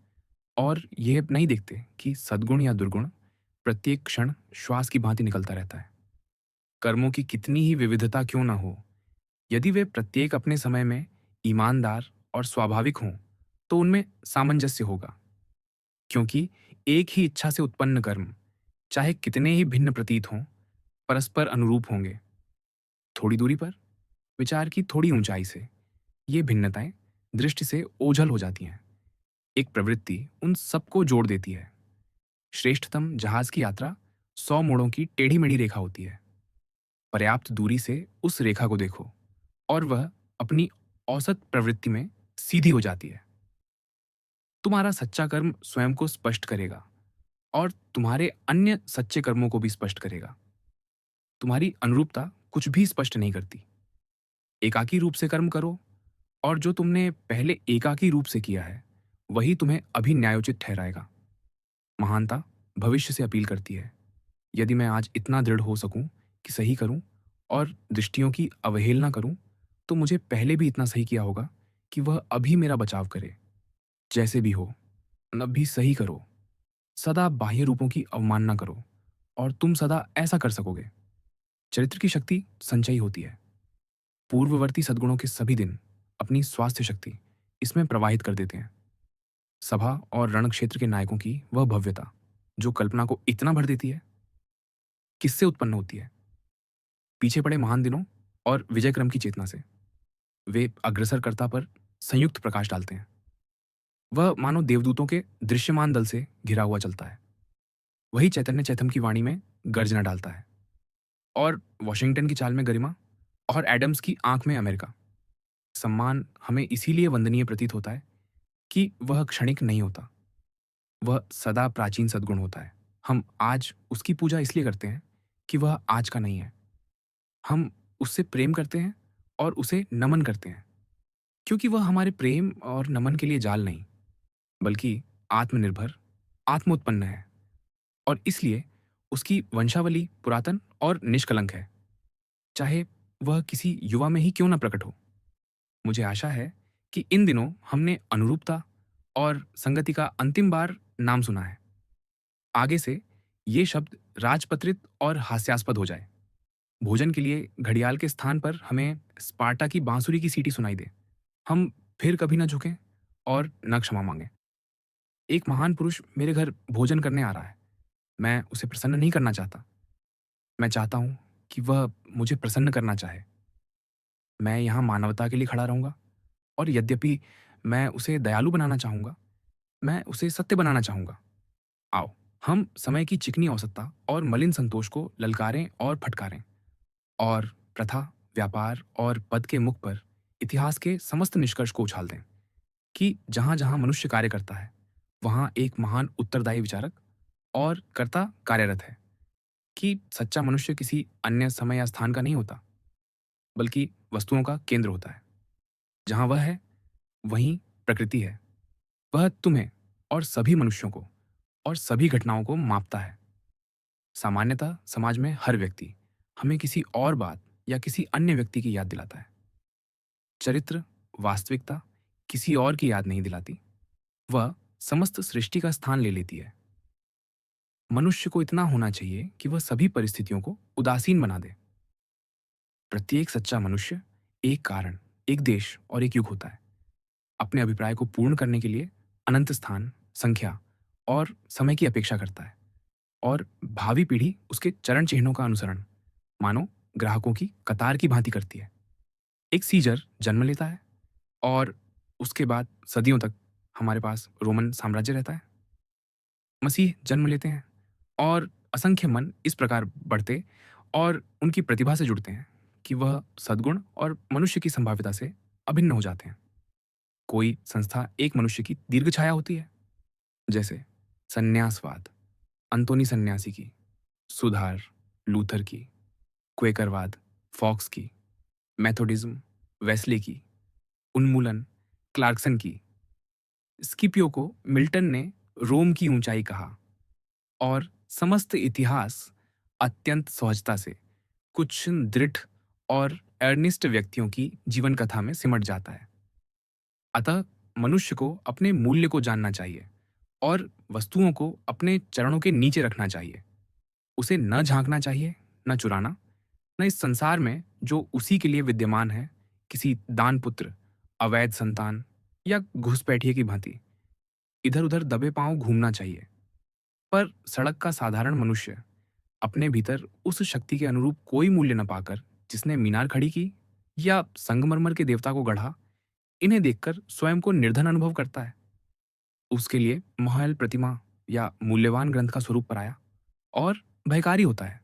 और ये नहीं देखते कि सद्गुण या दुर्गुण प्रत्येक क्षण श्वास की भांति निकलता रहता है। कर्मों की कितनी ही विविधता क्यों ना हो, यदि वे प्रत्येक अपने समय में ईमानदार और स्वाभाविक हों, तो उनमें सामंजस्य होगा। क्योंकि एक ही इच्छा से उत्पन्न कर्म, चाहे कितने ही भिन्न प्रतीत हों, परस्पर अनुरूप होंगे। थोड़ी दूरी पर, विचार की थोड़ी ऊंचाई से, ये भिन्नताएं दृष्टि से ओझल हो जाती हैं। एक प्रवृत्ति उन सबको जोड़ देती है। श्रेष्ठतम जहाज की यात्रा 100 मोड़ों की टेढ़ी मेढ़ी रेखा होती है। पर्याप्त दूरी से उस रेखा को देखो और वह अपनी औसत प्रवृत्ति में सीधी हो जाती है। तुम्हारा सच्चा कर्म स्वयं को स्पष्ट करेगा और तुम्हारे अन्य सच्चे कर्मों को भी स्पष्ट करेगा। तुम्हारी अनुरूपता कुछ भी स्पष्ट नहीं करती। एकाकी रूप से कर्म करो और जो तुमने पहले एकाकी रूप से किया है, वही तुम्हें अभी न्यायोचित ठहराएगा। महानता भविष्य से अपील करती है। यदि मैं आज इतना दृढ़ हो सकूं कि सही करूं और दृष्टियों की अवहेलना करूं, तो मुझे पहले भी इतना सही किया होगा कि वह अभी मेरा बचाव करे। जैसे भी हो, अब भी सही करो। सदा बाह्य रूपों की अवमानना करो और तुम सदा ऐसा कर सकोगे। चरित्र की शक्ति संचयी होती है। पूर्ववर्ती सद्गुणों के सभी दिन अपनी स्वास्थ्य शक्ति इसमें प्रवाहित कर देते हैं। सभा और रण क्षेत्र के नायकों की वह भव्यता, जो कल्पना को इतना भर देती है, किससे उत्पन्न होती है? पीछे पड़े महान दिनों और विजय क्रम की चेतना से। वे अग्रसरकर्ता पर संयुक्त प्रकाश डालते हैं। वह मानो देवदूतों के दृश्यमान दल से घिरा हुआ चलता है। वही चैतन्य चैथम की वाणी में गर्जना डालता है और वॉशिंगटन की चाल में गरिमा और एडम्स की आंख में अमेरिका। सम्मान हमें इसीलिए वंदनीय प्रतीत होता है कि वह क्षणिक नहीं होता, वह सदा प्राचीन सद्गुण होता है। हम आज उसकी पूजा इसलिए करते हैं कि वह आज का नहीं है। हम उससे प्रेम करते हैं और उसे नमन करते हैं, क्योंकि वह हमारे प्रेम और नमन के लिए जाल नहीं, बल्कि आत्मनिर्भर, आत्मोत्पन्न है और इसलिए उसकी वंशावली पुरातन और निष्कलंक है, चाहे वह किसी युवा में ही क्यों न प्रकट हो। मुझे आशा है कि इन दिनों हमने अनुरूपता और संगति का अंतिम बार नाम सुना है। आगे से ये शब्द राजपत्रित और हास्यास्पद हो जाए। भोजन के लिए घड़ियाल के स्थान पर हमें स्पार्टा की बांसुरी की सीटी सुनाई दे। हम फिर कभी न झुकें और न क्षमा मांगें। एक महान पुरुष मेरे घर भोजन करने आ रहा है। मैं उसे प्रसन्न नहीं करना चाहता। मैं चाहता हूं कि वह मुझे प्रसन्न करना चाहे। मैं यहाँ मानवता के लिए खड़ा रहूंगा और यद्यपि मैं उसे दयालु बनाना चाहूंगा, मैं उसे सत्य बनाना चाहूंगा। आओ, हम समय की चिकनी औसतता और मलिन संतोष को ललकारें और फटकारें और प्रथा, व्यापार और पद के मुख पर इतिहास के समस्त निष्कर्ष को उछाल दें कि जहां-जहां मनुष्य कार्य करता है, वहां एक महान उत्तरदायी विचारक और कर्ता कार्यरत है। कि सच्चा मनुष्य किसी अन्य समय या स्थान का नहीं होता, बल्कि वस्तुओं का केंद्र होता है। जहां वह है, वहीं प्रकृति है। वह तुम्हें और सभी मनुष्यों को और सभी घटनाओं को मापता है। सामान्यतः समाज में हर व्यक्ति हमें किसी और बात या किसी अन्य व्यक्ति की याद दिलाता है। चरित्र, वास्तविकता किसी और की याद नहीं दिलाती, वह समस्त सृष्टि का स्थान ले लेती है। मनुष्य को इतना होना चाहिए कि वह सभी परिस्थितियों को उदासीन बना दे। प्रत्येक सच्चा मनुष्य एक कारण, एक देश और एक युग होता है। अपने अभिप्राय को पूर्ण करने के लिए अनंत स्थान, संख्या और समय की अपेक्षा करता है और भावी पीढ़ी उसके चरण चिन्हों का अनुसरण मानो ग्राहकों की कतार की भांति करती है। एक सीजर जन्म लेता है और उसके बाद सदियों तक हमारे पास रोमन साम्राज्य रहता है। मसीह जन्म लेते हैं और असंख्य मन इस प्रकार बढ़ते और उनकी प्रतिभा से जुड़ते हैं कि वह सद्गुण और मनुष्य की संभाव्यता से अभिन्न हो जाते हैं। कोई संस्था एक मनुष्य की दीर्घ छाया होती है, जैसे संन्यासवाद, अंतोनी सन्यासी की, सुधार, लूथर की, क्वेकरवाद, फॉक्स की, मेथोडिज्म, वेस्ले की, उन्मूलन, क्लार्कसन की। स्किपियो को मिल्टन ने रोम की ऊंचाई कहा और समस्त इतिहास अत्यंत सहजता से कुछ दृढ़ और अर्निस्ट व्यक्तियों की जीवन कथा में सिमट जाता है। अतः मनुष्य को अपने मूल्य को जानना चाहिए और वस्तुओं को अपने चरणों के नीचे रखना चाहिए। उसे न झांकना चाहिए, न चुराना, न इस संसार में जो उसी के लिए विद्यमान है, किसी दान पुत्र, अवैध संतान या घुसपैठिए की भांति इधर उधर दबे पांव घूमना चाहिए। पर सड़क का साधारण मनुष्य अपने भीतर उस शक्ति के अनुरूप कोई मूल्य न पाकर जिसने मीनार खड़ी की या संगमरमर के देवता को गढ़ा, इन्हें देखकर स्वयं को निर्धन अनुभव करता है। उसके लिए महल, प्रतिमा या मूल्यवान ग्रंथ का स्वरूप पराया और भयकारी होता है।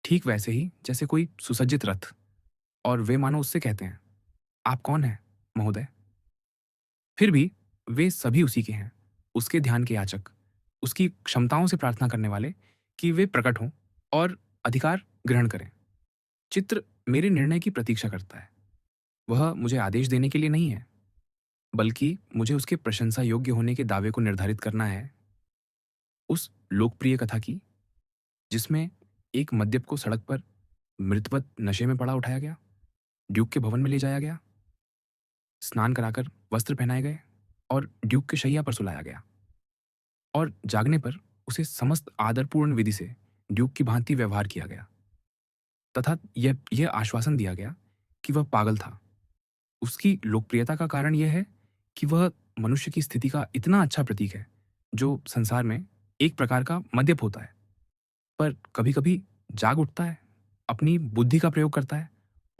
ठीक वैसे ही जैसे कोई सुसज्जित रथ, और वे मानो उससे कहते हैं, आप कौन हैं महोदय? फिर भी वे सभी उसी के हैं, उसके ध्यान के याचक, उसकी क्षमताओं से प्रार्थना करने वाले कि वे प्रकट हों और अधिकार ग्रहण करें। चित्र मेरे निर्णय की प्रतीक्षा करता है। वह मुझे आदेश देने के लिए नहीं है, बल्कि मुझे उसके प्रशंसा योग्य होने के दावे को निर्धारित करना है। उस लोकप्रिय कथा की जिसमें एक मद्यप को सड़क पर मृतवत नशे में पड़ा उठाया गया, ड्यूक के भवन में ले जाया गया, स्नान कराकर वस्त्र पहनाए गए और ड्यूक के शैया पर सुलाया गया, और जागने पर उसे समस्त आदरपूर्ण विधि से ड्यूक की भांति व्यवहार किया गया तथा यह आश्वासन दिया गया कि वह पागल था। उसकी लोकप्रियता का कारण यह है कि वह मनुष्य की स्थिति का इतना अच्छा प्रतीक है, जो संसार में एक प्रकार का मद्यप होता है, पर कभी-कभी जाग उठता है, अपनी बुद्धि का प्रयोग करता है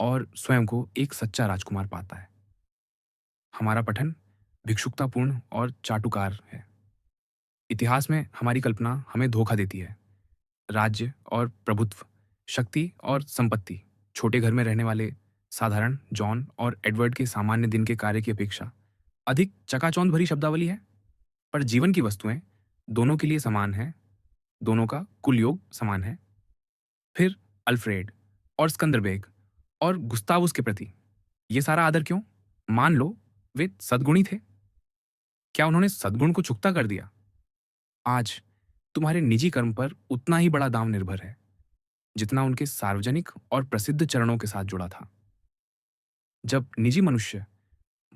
और स्वयं को एक सच्चा राजकुमार पाता है। हमारा पठन भिक्षुकतापूर्ण और चाटुकार है। इतिहास में हमारी कल्पना हमें धोखा देती है। राज्य और प्रभुत्व, शक्ति और संपत्ति, छोटे घर में रहने वाले साधारण जॉन और एडवर्ड के सामान्य दिन के कार्य की अपेक्षा अधिक चकाचौंध भरी शब्दावली है। पर जीवन की वस्तुएं दोनों के लिए समान है, दोनों का कुल योग समान है। फिर अल्फ्रेड और स्कंदरबेग और गुस्तावुस के प्रति ये सारा आदर क्यों? मान लो वे सद्गुणी थे, क्या उन्होंने सद्गुण को चुकता कर दिया? आज तुम्हारे निजी कर्म पर उतना ही बड़ा दाम निर्भर है जितना उनके सार्वजनिक और प्रसिद्ध चरणों के साथ जुड़ा था। जब निजी मनुष्य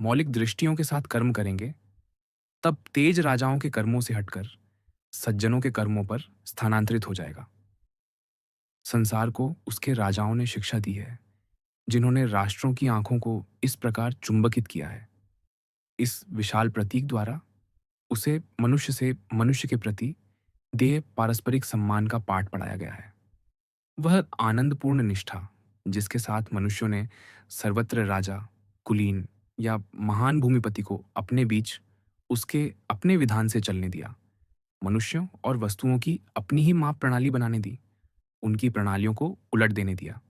मौलिक दृष्टियों के साथ कर्म करेंगे, तब तेज राजाओं के कर्मों से हटकर सज्जनों के कर्मों पर स्थानांतरित हो जाएगा। संसार को उसके राजाओं ने शिक्षा दी है, जिन्होंने राष्ट्रों की आंखों को इस प्रकार चुंबकित किया है। इस विशाल प्रतीक द्वारा उसे मनुष्य से मनुष्य के प्रति देह पारस्परिक सम्मान का पाठ पढ़ाया गया है। वह आनंदपूर्ण निष्ठा जिसके साथ मनुष्यों ने सर्वत्र राजा, कुलीन या महान भूमिपति को अपने बीच उसके अपने विधान से चलने दिया, मनुष्यों और वस्तुओं की अपनी ही माप प्रणाली बनाने दी, उनकी प्रणालियों को उलट देने दिया,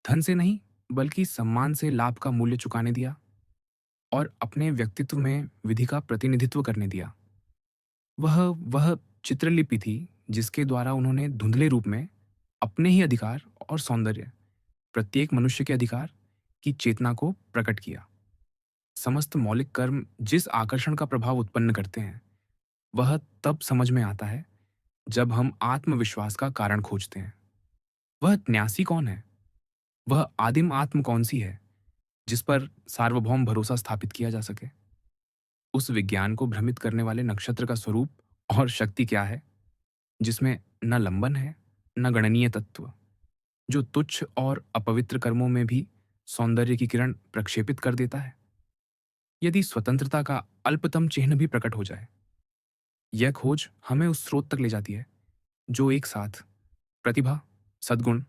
धन से नहीं बल्कि सम्मान से लाभ का मूल्य चुकाने दिया और अपने व्यक्तित्व में विधि का प्रतिनिधित्व करने दिया। वह चित्रलिपि थी जिसके द्वारा उन्होंने धुंधले रूप में अपने ही अधिकार और सौंदर्य, प्रत्येक मनुष्य के अधिकार की चेतना को प्रकट किया। समस्त मौलिक कर्म जिस आकर्षण का प्रभाव उत्पन्न करते हैं, वह तब समझ में आता है जब हम आत्मविश्वास का कारण खोजते हैं। वह न्यासी कौन है? वह आदिम आत्म कौन सी है जिस पर सार्वभौम भरोसा स्थापित किया जा सके? उस विज्ञान को भ्रमित करने वाले नक्षत्र का स्वरूप और शक्ति क्या है, जिसमें न लंबन है न गणनीय तत्व, जो तुच्छ और अपवित्र कर्मों में भी सौंदर्य की किरण प्रक्षेपित कर देता है? यदि स्वतंत्रता का अल्पतम चिन्ह भी प्रकट हो जाए, यह खोज हमें उस स्रोत तक ले जाती है जो एक साथ प्रतिभा, सद्गुण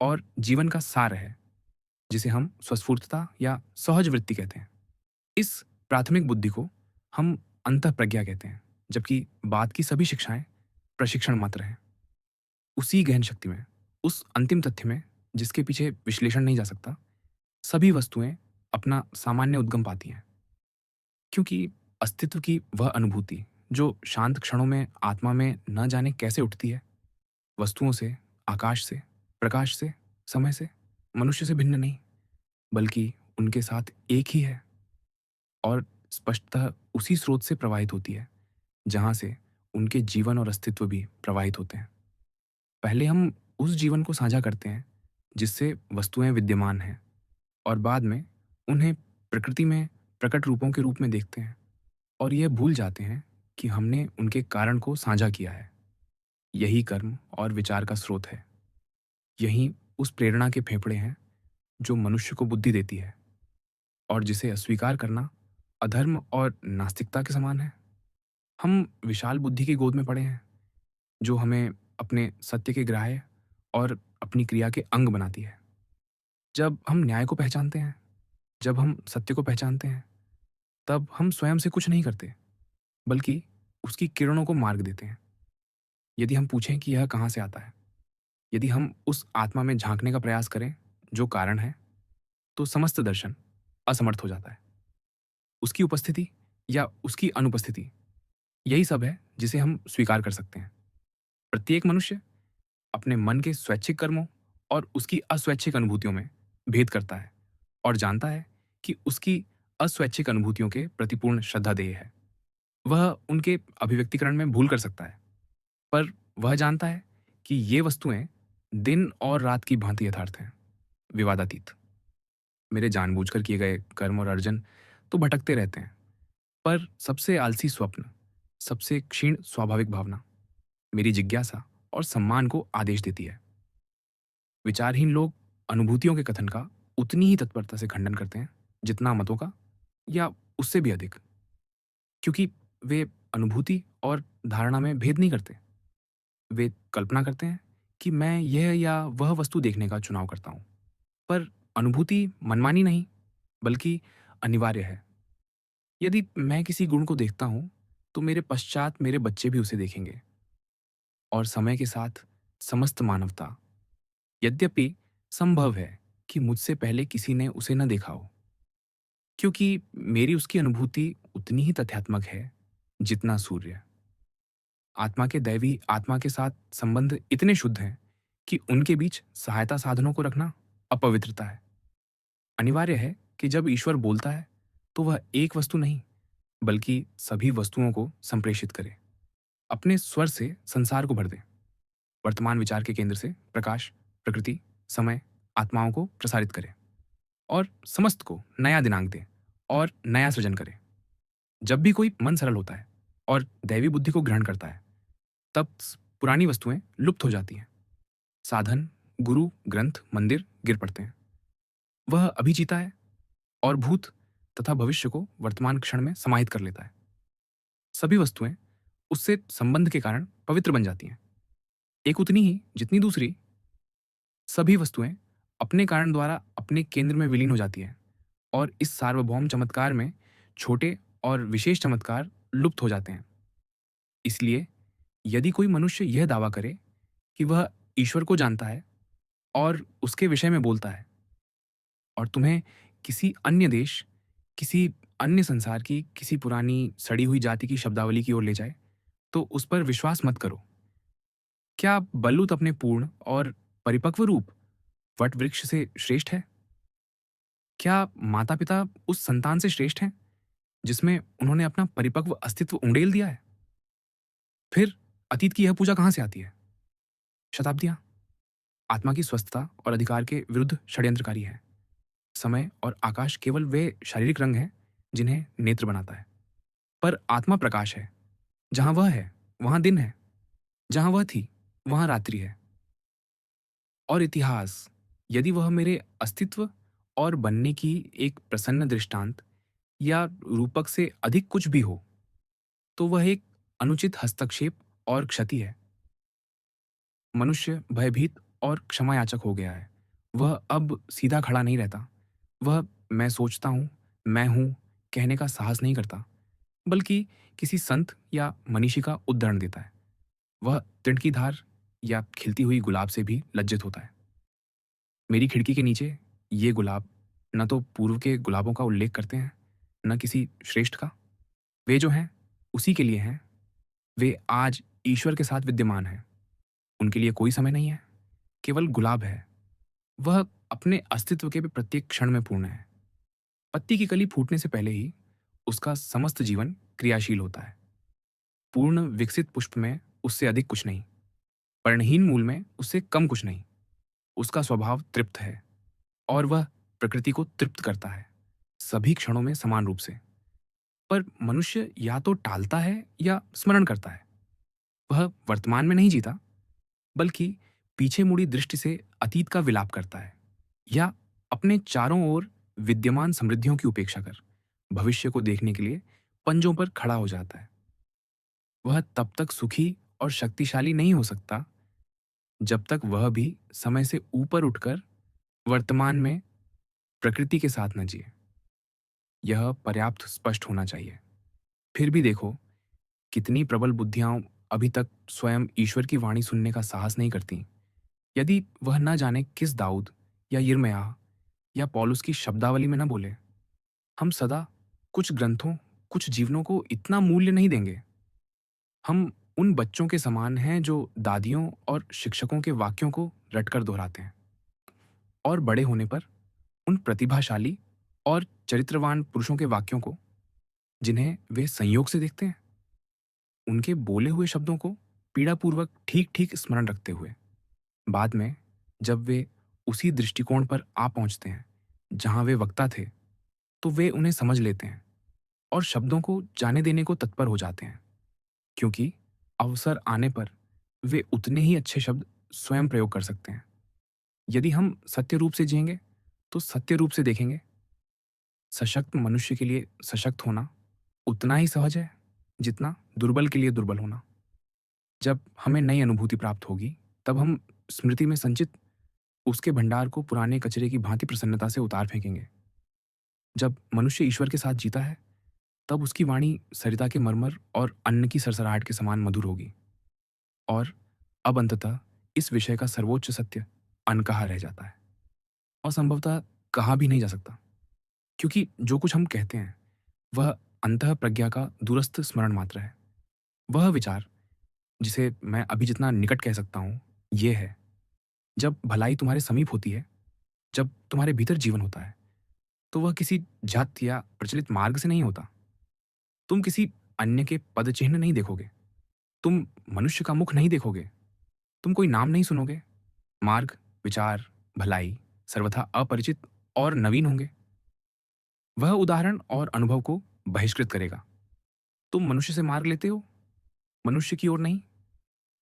और जीवन का सार है, जिसे हम स्वस्फूर्तता या सहज वृत्ति कहते हैं। इस प्राथमिक बुद्धि को हम अंतःप्रज्ञा कहते हैं, जबकि बाद की सभी शिक्षाएं प्रशिक्षण मात्र हैं। उसी गहन शक्ति में, उस अंतिम तथ्य में जिसके पीछे विश्लेषण नहीं जा सकता, सभी वस्तुएं अपना सामान्य उद्गम पाती हैं। क्योंकि अस्तित्व की वह अनुभूति जो शांत क्षणों में आत्मा में न जाने कैसे उठती है, वस्तुओं से, आकाश से, प्रकाश से, समय से, मनुष्य से भिन्न नहीं, बल्कि उनके साथ एक ही है और स्पष्टतः उसी स्रोत से प्रवाहित होती है जहां से उनके जीवन और अस्तित्व भी प्रवाहित होते हैं। पहले हम उस जीवन को साझा करते हैं जिससे वस्तुएं विद्यमान हैं और बाद में उन्हें प्रकृति में प्रकट रूपों के रूप में देखते हैं और यह भूल जाते हैं कि हमने उनके कारण को साझा किया है। यही कर्म और विचार का स्रोत है। यही उस प्रेरणा के फेफड़े हैं जो मनुष्य को बुद्धि देती है और जिसे अस्वीकार करना अधर्म और नास्तिकता के समान है। हम विशाल बुद्धि की गोद में पड़े हैं जो हमें अपने सत्य के ग्राह्य और अपनी क्रिया के अंग बनाती है। जब हम न्याय को पहचानते हैं, जब हम सत्य को पहचानते हैं, तब हम स्वयं से कुछ नहीं करते, बल्कि उसकी किरणों को मार्ग देते हैं। यदि हम पूछें कि यह कहाँ से आता है, यदि हम उस आत्मा में झांकने का प्रयास करें जो कारण है, तो समस्त दर्शन असमर्थ हो जाता है। उसकी उपस्थिति या उसकी अनुपस्थिति, यही सब है जिसे हम स्वीकार कर सकते हैं। प्रत्येक मनुष्य अपने मन के स्वैच्छिक कर्मों और उसकी अस्वैच्छिक अनुभूतियों में भेद करता है और जानता है कि उसकी अस्वैच्छिक अनुभूतियों के प्रति पूर्ण श्रद्धादेह है। वह उनके अभिव्यक्तिकरण में भूल कर सकता है, पर वह जानता है कि ये वस्तुएं दिन और रात की भांति यथार्थ हैं, विवादातीत। मेरे जानबूझकर किए गए कर्म और अर्जन तो भटकते रहते हैं, पर सबसे आलसी स्वप्न, सबसे क्षीण स्वाभाविक भावना मेरी जिज्ञासा और सम्मान को आदेश देती है। विचारहीन लोग अनुभूतियों के कथन का उतनी ही तत्परता से खंडन करते हैं जितना मतों का, या उससे भी अधिक, क्योंकि वे अनुभूति और धारणा में भेद नहीं करते। वे कल्पना करते हैं कि मैं यह या वह वस्तु देखने का चुनाव करता हूं, पर अनुभूति मनमानी नहीं, बल्कि अनिवार्य है। यदि मैं किसी गुण को देखता हूं, तो मेरे पश्चात मेरे बच्चे भी उसे देखेंगे और समय के साथ समस्त मानवता। यद्यपि संभव है कि मुझसे पहले किसी ने उसे न देखा हो, क्योंकि मेरी उसकी अनुभूति उतनी ही तथ्यात्मक है जितना सूर्य। आत्मा के दैवी आत्मा के साथ संबंध इतने शुद्ध हैं कि उनके बीच सहायता साधनों को रखना अपवित्रता है। अनिवार्य है कि जब ईश्वर बोलता है तो वह एक वस्तु नहीं, बल्कि सभी वस्तुओं को संप्रेषित करे, अपने स्वर से संसार को भर दे, वर्तमान विचार के केंद्र से प्रकाश, प्रकृति, समय, आत्माओं को प्रसारित करे और समस्त को नया दिनांक दे और नया सृजन करे। जब भी कोई मन सरल होता है और दैवी बुद्धि को ग्रहण करता है, तब पुरानी वस्तुएं लुप्त हो जाती हैं। साधन, गुरु, ग्रंथ, मंदिर गिर पड़ते हैं। वह अभी जीता है और भूत तथा भविष्य को वर्तमान क्षण में समाहित कर लेता है। सभी वस्तुएं उससे संबंध के कारण पवित्र बन जाती हैं, एक उतनी ही जितनी दूसरी। सभी वस्तुएं अपने कारण द्वारा अपने केंद्र में विलीन हो जाती हैं और इस सार्वभौम चमत्कार में छोटे और विशेष चमत्कार लुप्त हो जाते हैं। इसलिए यदि कोई मनुष्य यह दावा करे कि वह ईश्वर को जानता है और उसके विषय में बोलता है, और तुम्हें किसी अन्य देश, किसी अन्य संसार की किसी पुरानी सड़ी हुई जाति की शब्दावली की ओर ले जाए, तो उस पर विश्वास मत करो। क्या बल्लूत अपने पूर्ण और परिपक्व रूप वट वृक्ष से श्रेष्ठ है? क्या माता पिता उस संतान से श्रेष्ठ हैं जिसमें उन्होंने अपना परिपक्व अस्तित्व उंडेल दिया है? फिर अतीत की यह पूजा कहां से आती है? शताब्दियां। आत्मा की स्वस्थता और अधिकार के विरुद्ध षड्यंत्रकारी है। समय और आकाश केवल वे शारीरिक रंग हैं जिन्हें नेत्र बनाता है, पर आत्मा प्रकाश है। जहां वह है वहां दिन है, जहां वह थी वहां रात्रि है। और इतिहास, यदि वह मेरे अस्तित्व और बनने की एक प्रसन्न दृष्टांत या रूपक से अधिक कुछ भी हो, तो वह एक अनुचित हस्तक्षेप और क्षति है। मनुष्य भयभीत और क्षमायाचक हो गया है। वह अब सीधा खड़ा नहीं रहता। वह मैं सोचता हूँ, मैं हूँ कहने का साहस नहीं करता, बल्कि किसी संत या मनीषी का उद्धरण देता है। वह तृण की धार या खिलती हुई गुलाब से भी लज्जित होता है। मेरी खिड़की के नीचे ये गुलाब न तो पूर्व के गुलाबों का उल्लेख करते हैं, न किसी श्रेष्ठ का। वे जो हैं उसी के लिए हैं। वे आज ईश्वर के साथ विद्यमान हैं। उनके लिए कोई समय नहीं है, केवल गुलाब है। वह अपने अस्तित्व के भी प्रत्येक क्षण में पूर्ण है। पत्ती की कली फूटने से पहले ही उसका समस्त जीवन क्रियाशील होता है। पूर्ण विकसित पुष्प में उससे अधिक कुछ नहीं, पर्णहीन मूल में उससे कम कुछ नहीं। उसका स्वभाव तृप्त है और वह प्रकृति को तृप्त करता है, सभी क्षणों में समान रूप से। पर मनुष्य या तो टालता है या स्मरण करता है। वह वर्तमान में नहीं जीता, बल्कि पीछे मुड़ी दृष्टि से अतीत का विलाप करता है, या अपने चारों ओर विद्यमान समृद्धियों की उपेक्षा कर भविष्य को देखने के लिए पंजों पर खड़ा हो जाता है। वह तब तक सुखी और शक्तिशाली नहीं हो सकता जब तक वह भी समय से ऊपर उठकर वर्तमान में प्रकृति के साथ न जिए। यह पर्याप्त स्पष्ट होना चाहिए। फिर भी देखो, कितनी प्रबल बुद्धियां अभी तक स्वयं ईश्वर की वाणी सुनने का साहस नहीं करती। यदि वह न जाने किस दाऊद या यिर्मयाह या पौलुस की शब्दावली में न बोले, हम सदा कुछ ग्रंथों, कुछ जीवनों को इतना मूल्य नहीं देंगे। हम उन बच्चों के समान हैं जो दादियों और शिक्षकों के वाक्यों को रटकर दोहराते हैं, और बड़े होने पर उन प्रतिभाशाली और चरित्रवान पुरुषों के वाक्यों को, जिन्हें वे संयोग से देखते हैं, उनके बोले हुए शब्दों को पीड़ापूर्वक ठीक ठीक स्मरण रखते हुए बाद में जब वे उसी दृष्टिकोण पर आ पहुंचते हैं जहां वे वक्ता थे, तो वे उन्हें समझ लेते हैं और शब्दों को जाने देने को तत्पर हो जाते हैं, क्योंकि अवसर आने पर वे उतने ही अच्छे शब्द स्वयं प्रयोग कर सकते हैं। यदि हम सत्य रूप से जिएंगे तो सत्य रूप से देखेंगे। सशक्त मनुष्य के लिए सशक्त होना उतना ही सहज है जितना दुर्बल के लिए दुर्बल होना। जब हमें नई अनुभूति प्राप्त होगी, तब हम स्मृति में संचित उसके भंडार को पुराने कचरे की भांति प्रसन्नता से उतार फेंकेंगे। जब मनुष्य ईश्वर के साथ जीता है, तब उसकी वाणी सरिता के मरमर और अन्न की सरसराहट के समान मधुर होगी। और अब अंततः इस विषय का सर्वोच्च सत्य अनकहा रह जाता है, और संभवतः कहा भी नहीं जा सकता, क्योंकि जो कुछ हम कहते हैं वह अंतः प्रज्ञा का दूरस्थ स्मरण मात्र है। वह विचार जिसे मैं अभी जितना निकट कह सकता हूँ, ये है, जब भलाई तुम्हारे समीप होती है, जब तुम्हारे भीतर जीवन होता है, तो वह किसी जात या प्रचलित मार्ग से नहीं होता। तुम किसी अन्य के पद चिन्ह नहीं देखोगे, तुम मनुष्य का मुख नहीं देखोगे, तुम कोई नाम नहीं सुनोगे। मार्ग, विचार, भलाई सर्वथा अपरिचित और नवीन होंगे। वह उदाहरण और अनुभव को बहिष्कृत करेगा। तुम मनुष्य से मार्ग लेते हो, मनुष्य की ओर नहीं।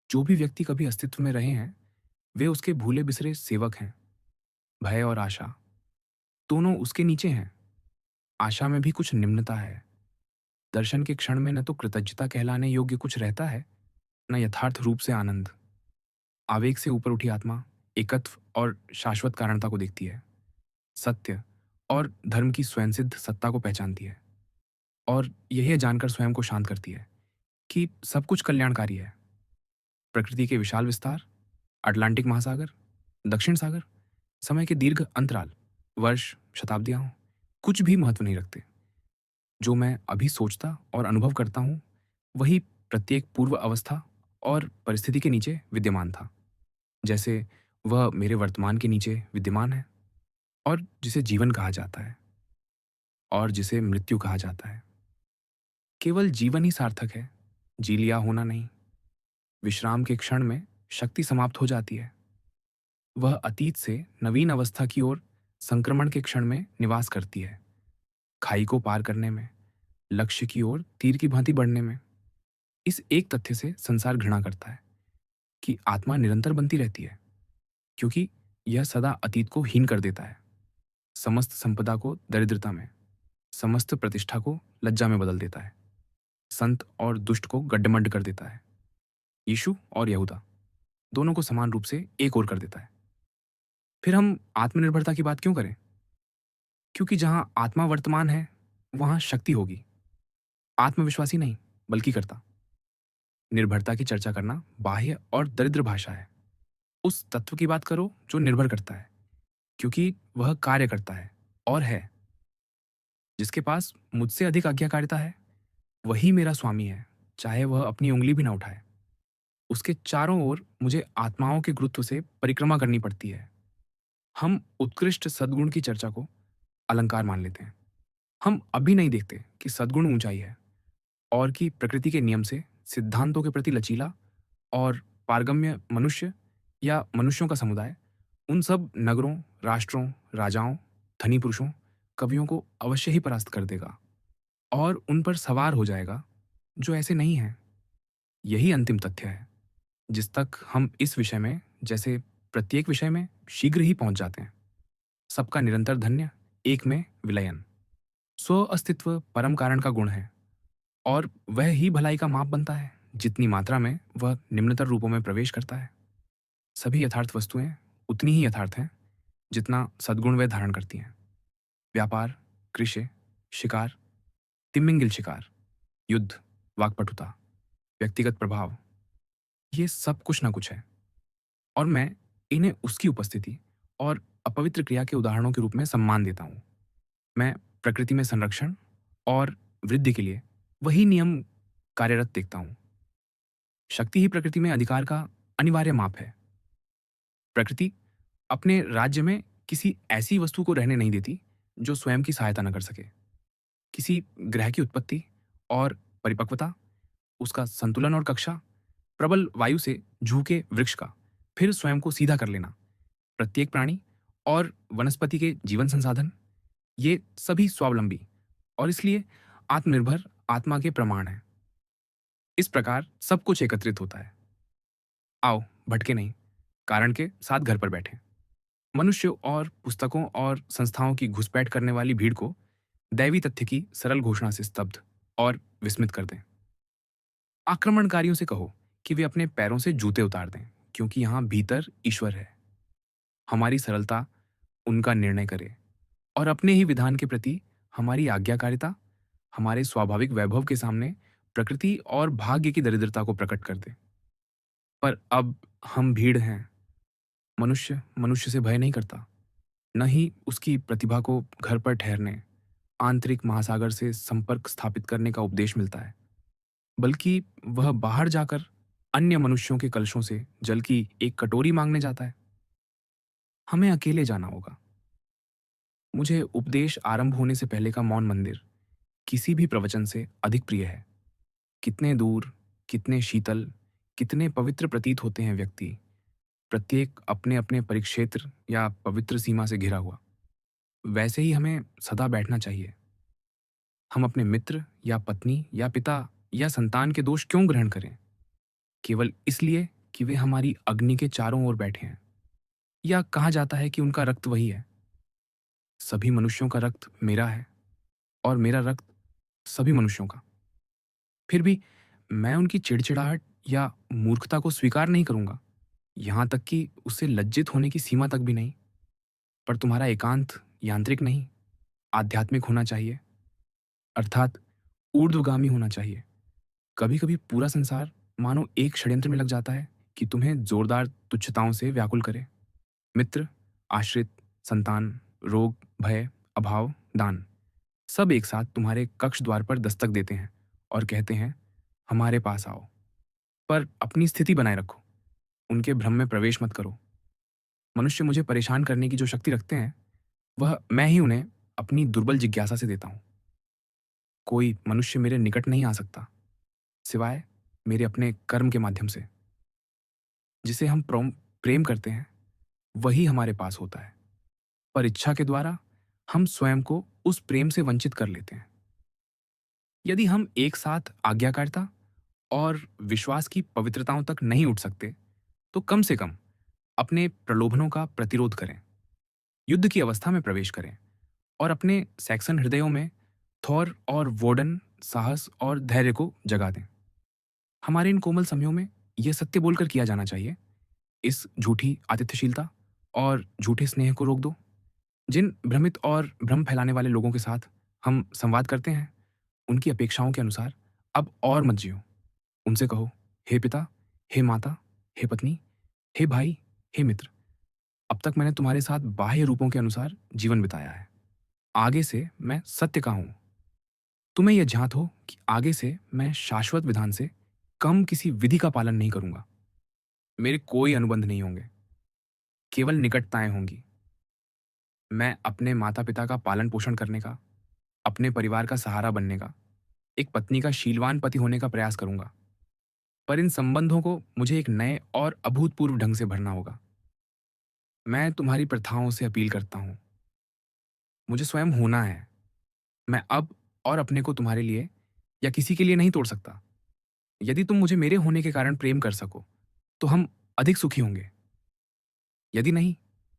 जो भी व्यक्ति कभी अस्तित्व में रहे हैं, वे उसके भूले बिसरे सेवक हैं। भय और आशा दोनों उसके नीचे हैं। आशा में भी कुछ निम्नता है। दर्शन के क्षण में न तो कृतज्ञता कहलाने योग्य कुछ रहता है, न यथार्थ रूप से आनंद। आवेग से ऊपर उठी आत्मा एकत्व और शाश्वत कारणता को देखती है, सत्य और धर्म की स्वयंसिद्ध सत्ता को पहचानती है, और यह जानकर स्वयं को शांत करती है कि सब कुछ कल्याणकारी है। प्रकृति के विशाल विस्तार, अटलांटिक महासागर, दक्षिण सागर, समय के दीर्घ अंतराल, वर्ष, शताब्दियां हों, कुछ भी महत्व नहीं रखते। जो मैं अभी सोचता और अनुभव करता हूं, वही प्रत्येक पूर्व अवस्था और परिस्थिति के नीचे विद्यमान था, जैसे वह मेरे वर्तमान के नीचे विद्यमान है, और जिसे जीवन कहा जाता है और जिसे मृत्यु कहा जाता है। केवल जीवन ही सार्थक है, जी लिया होना नहीं। विश्राम के क्षण में शक्ति समाप्त हो जाती है। वह अतीत से नवीन अवस्था की ओर संक्रमण के क्षण में निवास करती है, खाई को पार करने में, लक्ष्य की ओर तीर की भांति बढ़ने में। इस एक तथ्य से संसार घृणा करता है कि आत्मा निरंतर बनती रहती है, क्योंकि यह सदा अतीत को हीन कर देता है, समस्त संपदा को दरिद्रता में, समस्त प्रतिष्ठा को लज्जा में बदल देता है, संत और दुष्ट को गड्ढमड्ढ कर देता है, यीशु और यहूदा दोनों को समान रूप से एक ओर कर देता है। फिर हम आत्मनिर्भरता की बात क्यों करें? क्योंकि जहां आत्मा वर्तमान है, वहां शक्ति होगी। आत्मविश्वासी नहीं, बल्कि कर्ता। निर्भरता की चर्चा करना बाह्य और दरिद्र भाषा है। उस तत्व की बात करो जो निर्भर करता है, क्योंकि वह कार्य करता है और है। जिसके पास मुझसे अधिक आज्ञाकारिता है, वही मेरा स्वामी है, चाहे वह अपनी उंगली भी ना उठाए। उसके चारों ओर मुझे आत्माओं के गुरुत्व से परिक्रमा करनी पड़ती है। हम उत्कृष्ट सद्गुण की चर्चा को अलंकार मान लेते हैं। हम अभी नहीं देखते कि सद्गुण ऊंचाई है, और कि प्रकृति के नियम से सिद्धांतों के प्रति लचीला और पारगम्य मनुष्य या मनुष्यों का समुदाय उन सब नगरों, राष्ट्रों, राजाओं, धनी पुरुषों, कवियों को अवश्य ही परास्त कर देगा और उन पर सवार हो जाएगा जो ऐसे नहीं हैं। यही अंतिम तथ्य है जिस तक हम इस विषय में, जैसे प्रत्येक विषय में, शीघ्र ही पहुंच जाते हैं। सबका निरंतर धन्य, एक में विलयन। स्व अस्तित्व परम कारण का गुण है और वह ही भलाई का माप बनता है जितनी मात्रा में वह निम्नतर रूपों में प्रवेश करता है। सभी यथार्थ वस्तुएं उतनी ही यथार्थ हैं जितना सद्गुण वे धारण करती हैं। व्यापार, कृषि, शिकार, तिमिंगिल शिकार, युद्ध, वाक्पटुता, व्यक्तिगत प्रभाव, ये सब कुछ ना कुछ है और मैं इन्हें उसकी उपस्थिति और अपवित्र क्रिया के उदाहरणों के रूप में सम्मान देता हूँ। मैं प्रकृति में संरक्षण और वृद्धि के लिए वही नियम कार्यरत देखता हूँ। शक्ति ही प्रकृति में अधिकार का अनिवार्य माप है। प्रकृति अपने राज्य में किसी ऐसी वस्तु को रहने नहीं देती जो स्वयं की सहायता न कर सके। किसी ग्रह की उत्पत्ति और परिपक्वता, उसका संतुलन और कक्षा, प्रबल वायु से झुके वृक्ष का फिर स्वयं को सीधा कर लेना, प्रत्येक प्राणी और वनस्पति के जीवन संसाधन, ये सभी स्वावलंबी और इसलिए आत्मनिर्भर आत्मा के प्रमाण हैं। इस प्रकार सब कुछ एकत्रित होता है। आओ, भटके नहीं, कारण के साथ घर पर बैठे। मनुष्य और पुस्तकों और संस्थाओं की घुसपैठ करने वाली भीड़ को दैवी तथ्य की सरल घोषणा से स्तब्ध और विस्मित कर दें। आक्रमणकारियों से कहो कि वे अपने पैरों से जूते उतार दें, क्योंकि यहां भीतर ईश्वर है। हमारी सरलता उनका निर्णय करे और अपने ही विधान के प्रति हमारी आज्ञाकारिता हमारे स्वाभाविक वैभव के सामने प्रकृति और भाग्य की दरिद्रता को प्रकट कर दे। पर अब हम भीड़ हैं। मनुष्य मनुष्य से भय नहीं करता, न ही उसकी प्रतिभा को घर पर ठहरने, आंतरिक महासागर से संपर्क स्थापित करने का उपदेश मिलता है, बल्कि वह बाहर जाकर अन्य मनुष्यों के कलशों से जल की एक कटोरी मांगने जाता है। हमें अकेले जाना होगा। मुझे उपदेश आरंभ होने से पहले का मौन मंदिर किसी भी प्रवचन से अधिक प्रिय है। कितने दूर, कितने शीतल, कितने पवित्र प्रतीत होते हैं व्यक्ति, प्रत्येक अपने अपने परिक्षेत्र या पवित्र सीमा से घिरा हुआ। वैसे ही हमें सदा बैठना चाहिए। हम अपने मित्र या पत्नी या पिता या संतान के दोष क्यों ग्रहण करें? केवल इसलिए कि वे हमारी अग्नि के चारों ओर बैठे हैं, या कहा जाता है कि उनका रक्त वही है। सभी मनुष्यों का रक्त मेरा है और मेरा रक्त सभी मनुष्यों का। फिर भी मैं उनकी चिड़चिड़ाहट या मूर्खता को स्वीकार नहीं करूंगा, यहां तक कि उससे लज्जित होने की सीमा तक भी नहीं। पर तुम्हारा एकांत यांत्रिक नहीं, आध्यात्मिक होना चाहिए, अर्थात ऊर्ध्वगामी होना चाहिए। कभी कभी पूरा संसार मानो एक षड्यंत्र में लग जाता है कि तुम्हें जोरदार तुच्छताओं से व्याकुल करे। मित्र, आश्रित, संतान, रोग, भय, अभाव, दान, सब एक साथ तुम्हारे कक्ष द्वार पर दस्तक देते हैं और कहते हैं, हमारे पास आओ। पर अपनी स्थिति बनाए रखो, उनके भ्रम में प्रवेश मत करो। मनुष्य मुझे परेशान करने की जो शक्ति रखते हैं, वह मैं ही उन्हें अपनी दुर्बल जिज्ञासा से देता हूं। कोई मनुष्य मेरे निकट नहीं आ सकता सिवाय मेरे अपने कर्म के माध्यम से। जिसे हम प्रेम करते हैं वही हमारे पास होता है, पर इच्छा के द्वारा हम स्वयं को उस प्रेम से वंचित कर लेते हैं। यदि हम एक साथ आज्ञाकारिता और विश्वास की पवित्रताओं तक नहीं उठ सकते, तो कम से कम अपने प्रलोभनों का प्रतिरोध करें, युद्ध की अवस्था में प्रवेश करें और अपने सैक्सन हृदयों में थॉर और वोडन साहस और धैर्य को जगा दें। हमारे इन कोमल समयों में यह सत्य बोलकर किया जाना चाहिए, इस झूठी आतिथ्यशीलता और झूठे स्नेह को रोक दो। जिन भ्रमित और भ्रम फैलाने वाले लोगों के साथ हम संवाद करते हैं, उनकी अपेक्षाओं के अनुसार अब और मत जियो। उनसे कहो, हे पिता, हे माता, हे पत्नी, हे भाई, हे मित्र, अब तक मैंने तुम्हारे साथ बाह्य रूपों के अनुसार जीवन बिताया है। आगे से मैं सत्य का हूं। तुम्हें यह ज्ञात हो कि आगे से मैं शाश्वत विधान से कम किसी विधि का पालन नहीं करूंगा। मेरे कोई अनुबंध नहीं होंगे, केवल निकटताएं होंगी। मैं अपने माता पिता का पालन पोषण करने का, अपने परिवार का सहारा बनने का, एक पत्नी का शीलवान पति होने का प्रयास करूंगा। पर इन संबंधों को मुझे एक नए और अभूतपूर्व ढंग से भरना होगा। मैं तुम्हारी प्रथाओं से अपील करता हूँ। मुझे स्वयं होना है। मैं अब और अपने को तुम्हारे लिए या किसी के लिए नहीं तोड़ सकता। यदि तुम मुझे मेरे होने के कारण प्रेम कर सको, तो हम अधिक सुखी होंगे। यदि नहीं,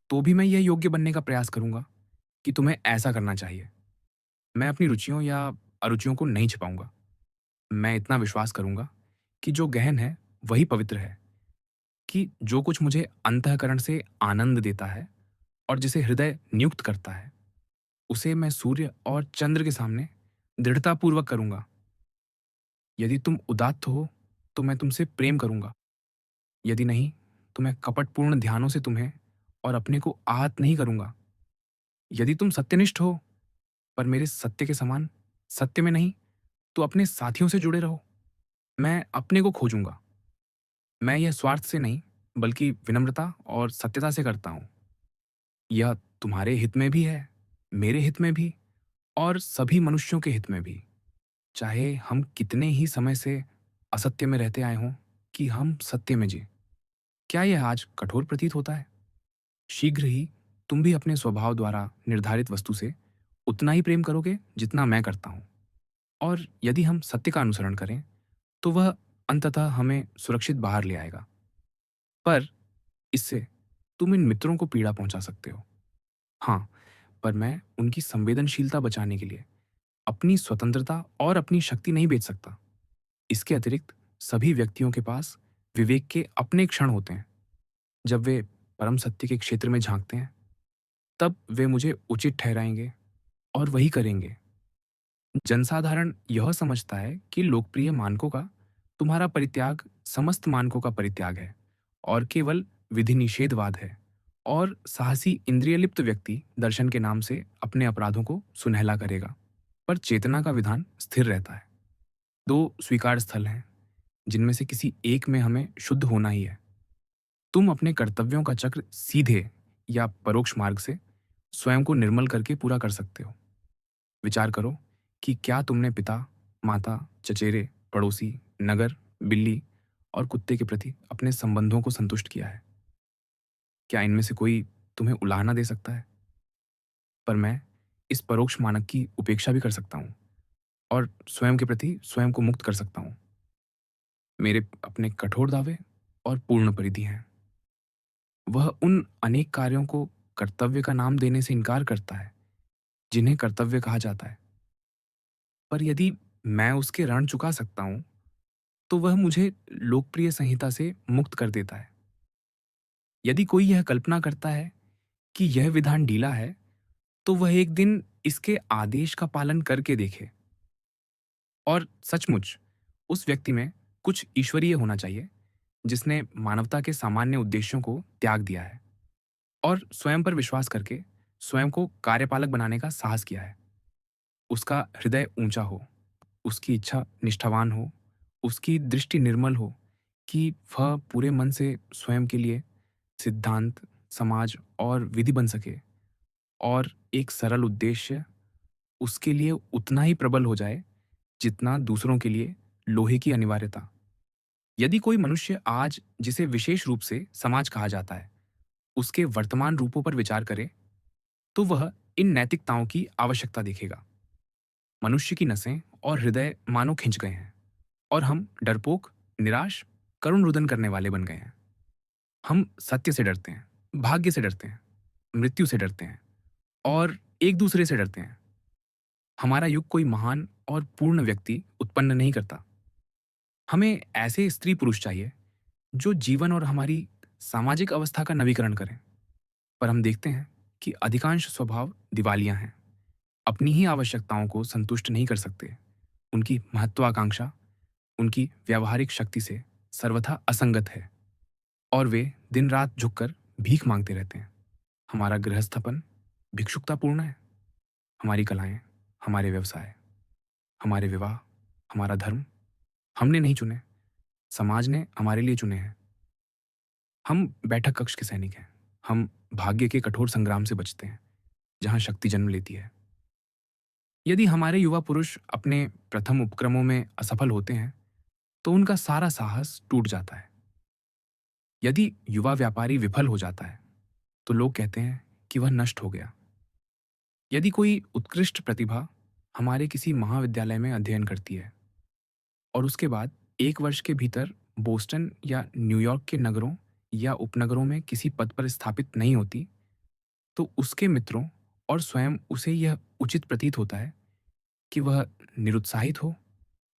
तो भी मैं यह योग्य बनने का प्रयास करूंगा कि तुम्हें ऐसा करना चाहिए। मैं अपनी रुचियों या अरुचियों को नहीं छिपाऊंगा। मैं इतना विश्वास करूंगा कि जो गहन है, वही पवित्र है, कि जो कुछ मुझे अंतःकरण से आनंद देता है और जिसे हृदय नियुक्त करता है, उसे मैं सूर्य और चंद्र के सामने दृढ़तापूर्वक करूंगा। यदि तुम उदात्त हो, तो मैं तुमसे प्रेम करूंगा। यदि नहीं, तो मैं कपटपूर्ण ध्यानों से तुम्हें और अपने को आहत नहीं करूंगा। यदि तुम सत्यनिष्ठ हो, पर मेरे सत्य के समान सत्य में नहीं, तो अपने साथियों से जुड़े रहो। मैं अपने को खोजूंगा। मैं यह स्वार्थ से नहीं, बल्कि विनम्रता और सत्यता से करता हूं। यह तुम्हारे हित में भी है, मेरे हित में भी, और सभी मनुष्यों के हित में भी। चाहे हम कितने ही समय से असत्य में रहते आए हों, कि हम सत्य में जिए। क्या यह आज कठोर प्रतीत होता है? शीघ्र ही तुम भी अपने स्वभाव द्वारा निर्धारित वस्तु से उतना ही प्रेम करोगे जितना मैं करता हूं। और यदि हम सत्य का अनुसरण करें, तो वह अंततः हमें सुरक्षित बाहर ले आएगा। पर इससे तुम इन मित्रों को पीड़ा पहुंचा सकते हो। हाँ, पर मैं उनकी संवेदनशीलता बचाने के लिए अपनी स्वतंत्रता और अपनी शक्ति नहीं बेच सकता। इसके अतिरिक्त सभी व्यक्तियों के पास विवेक के अपने क्षण होते हैं। जब वे परम सत्य के क्षेत्र में झांकते हैं, तब वे मुझे उचित ठहराएंगे और वही करेंगे। जनसाधारण यह समझता है कि लोकप्रिय मानकों का तुम्हारा परित्याग समस्त मानकों का परित्याग है और केवल विधि निषेधवाद है। और साहसी इंद्रियलिप्त व्यक्ति दर्शन के नाम से अपने अपराधों को सुनहला करेगा। पर चेतना का विधान स्थिर रहता है। दो स्वीकार स्थल हैं, जिनमें से किसी एक में हमें शुद्ध होना ही है। तुम अपने कर्तव्यों का चक्र सीधे या परोक्ष मार्ग से स्वयं को निर्मल करके पूरा कर सकते हो। विचार करो कि क्या तुमने पिता, माता, चचेरे, पड़ोसी, नगर, बिल्ली और कुत्ते के प्रति अपने संबंधों को संतुष्ट किया है? क्या इनमें से कोई तुम्हें उलाहना दे सकता है? पर मैं इस परोक्ष मानक की उपेक्षा भी कर सकता हूँ और स्वयं के प्रति स्वयं को मुक्त कर सकता हूँ। मेरे अपने कठोर दावे और पूर्ण परिधि हैं। वह उन अनेक कार्यों को कर्तव्य का नाम देने से इनकार करता है, जिन्हें कर्तव्य कहा जाता है। पर यदि मैं उसके ऋण चुका सकता हूँ, तो वह मुझे लोकप्रिय संहिता से मुक्त कर देता है। यदि कोई यह कल्पना करता है कि यह विधान ढीला है, तो वह एक दिन इसके आदेश का पालन करके देखे। और सचमुच उस व्यक्ति में कुछ ईश्वरीय होना चाहिए, जिसने मानवता के सामान्य उद्देश्यों को त्याग दिया है और स्वयं पर विश्वास करके स्वयं को कार्यपालक बनाने का साहस किया है। उसका हृदय ऊंचा हो, उसकी इच्छा निष्ठावान हो, उसकी दृष्टि निर्मल हो, कि वह पूरे मन से स्वयं के लिए सिद्धांत, समाज और विधि बन सके, और एक सरल उद्देश्य उसके लिए उतना ही प्रबल हो जाए जितना दूसरों के लिए लोहे की अनिवार्यता। यदि कोई मनुष्य आज जिसे विशेष रूप से समाज कहा जाता है, उसके वर्तमान रूपों पर विचार करे, तो वह इन नैतिकताओं की आवश्यकता देखेगा। मनुष्य की नसें और हृदय मानो खिंच गए हैं, और हम डरपोक, निराश, करुण रुदन करने वाले बन गए हैं। हम सत्य से डरते हैं, भाग्य से डरते हैं, मृत्यु से डरते हैं और एक दूसरे से डरते हैं। हमारा युग कोई महान और पूर्ण व्यक्ति उत्पन्न नहीं करता। हमें ऐसे स्त्री पुरुष चाहिए जो जीवन और हमारी सामाजिक अवस्था का नवीकरण करें। पर हम देखते हैं कि अधिकांश स्वभाव दिवालियां हैं, अपनी ही आवश्यकताओं को संतुष्ट नहीं कर सकते। उनकी महत्वाकांक्षा उनकी व्यावहारिक शक्ति से सर्वथा असंगत है, और वे दिन रात झुककर भीख मांगते रहते हैं। हमारा गृहस्थपन भिक्षुकतापूर्ण है। हमारी कलाएं, हमारे व्यवसाय, हमारे विवाह, हमारा धर्म हमने नहीं चुने, समाज ने हमारे लिए चुने हैं। हम बैठक कक्ष के सैनिक हैं। हम भाग्य के कठोर संग्राम से बचते हैं, जहां शक्ति जन्म लेती है। यदि हमारे युवा पुरुष अपने प्रथम उपक्रमों में असफल होते हैं, तो उनका सारा साहस टूट जाता है। यदि युवा व्यापारी विफल हो जाता है, तो लोग कहते हैं कि वह नष्ट हो गया। यदि कोई उत्कृष्ट प्रतिभा हमारे किसी महाविद्यालय में अध्ययन करती है और उसके बाद 1 वर्ष के भीतर बोस्टन या न्यूयॉर्क के नगरों या उपनगरों में किसी पद पर स्थापित नहीं होती, तो उसके मित्रों और स्वयं उसे यह उचित प्रतीत होता है कि वह निरुत्साहित हो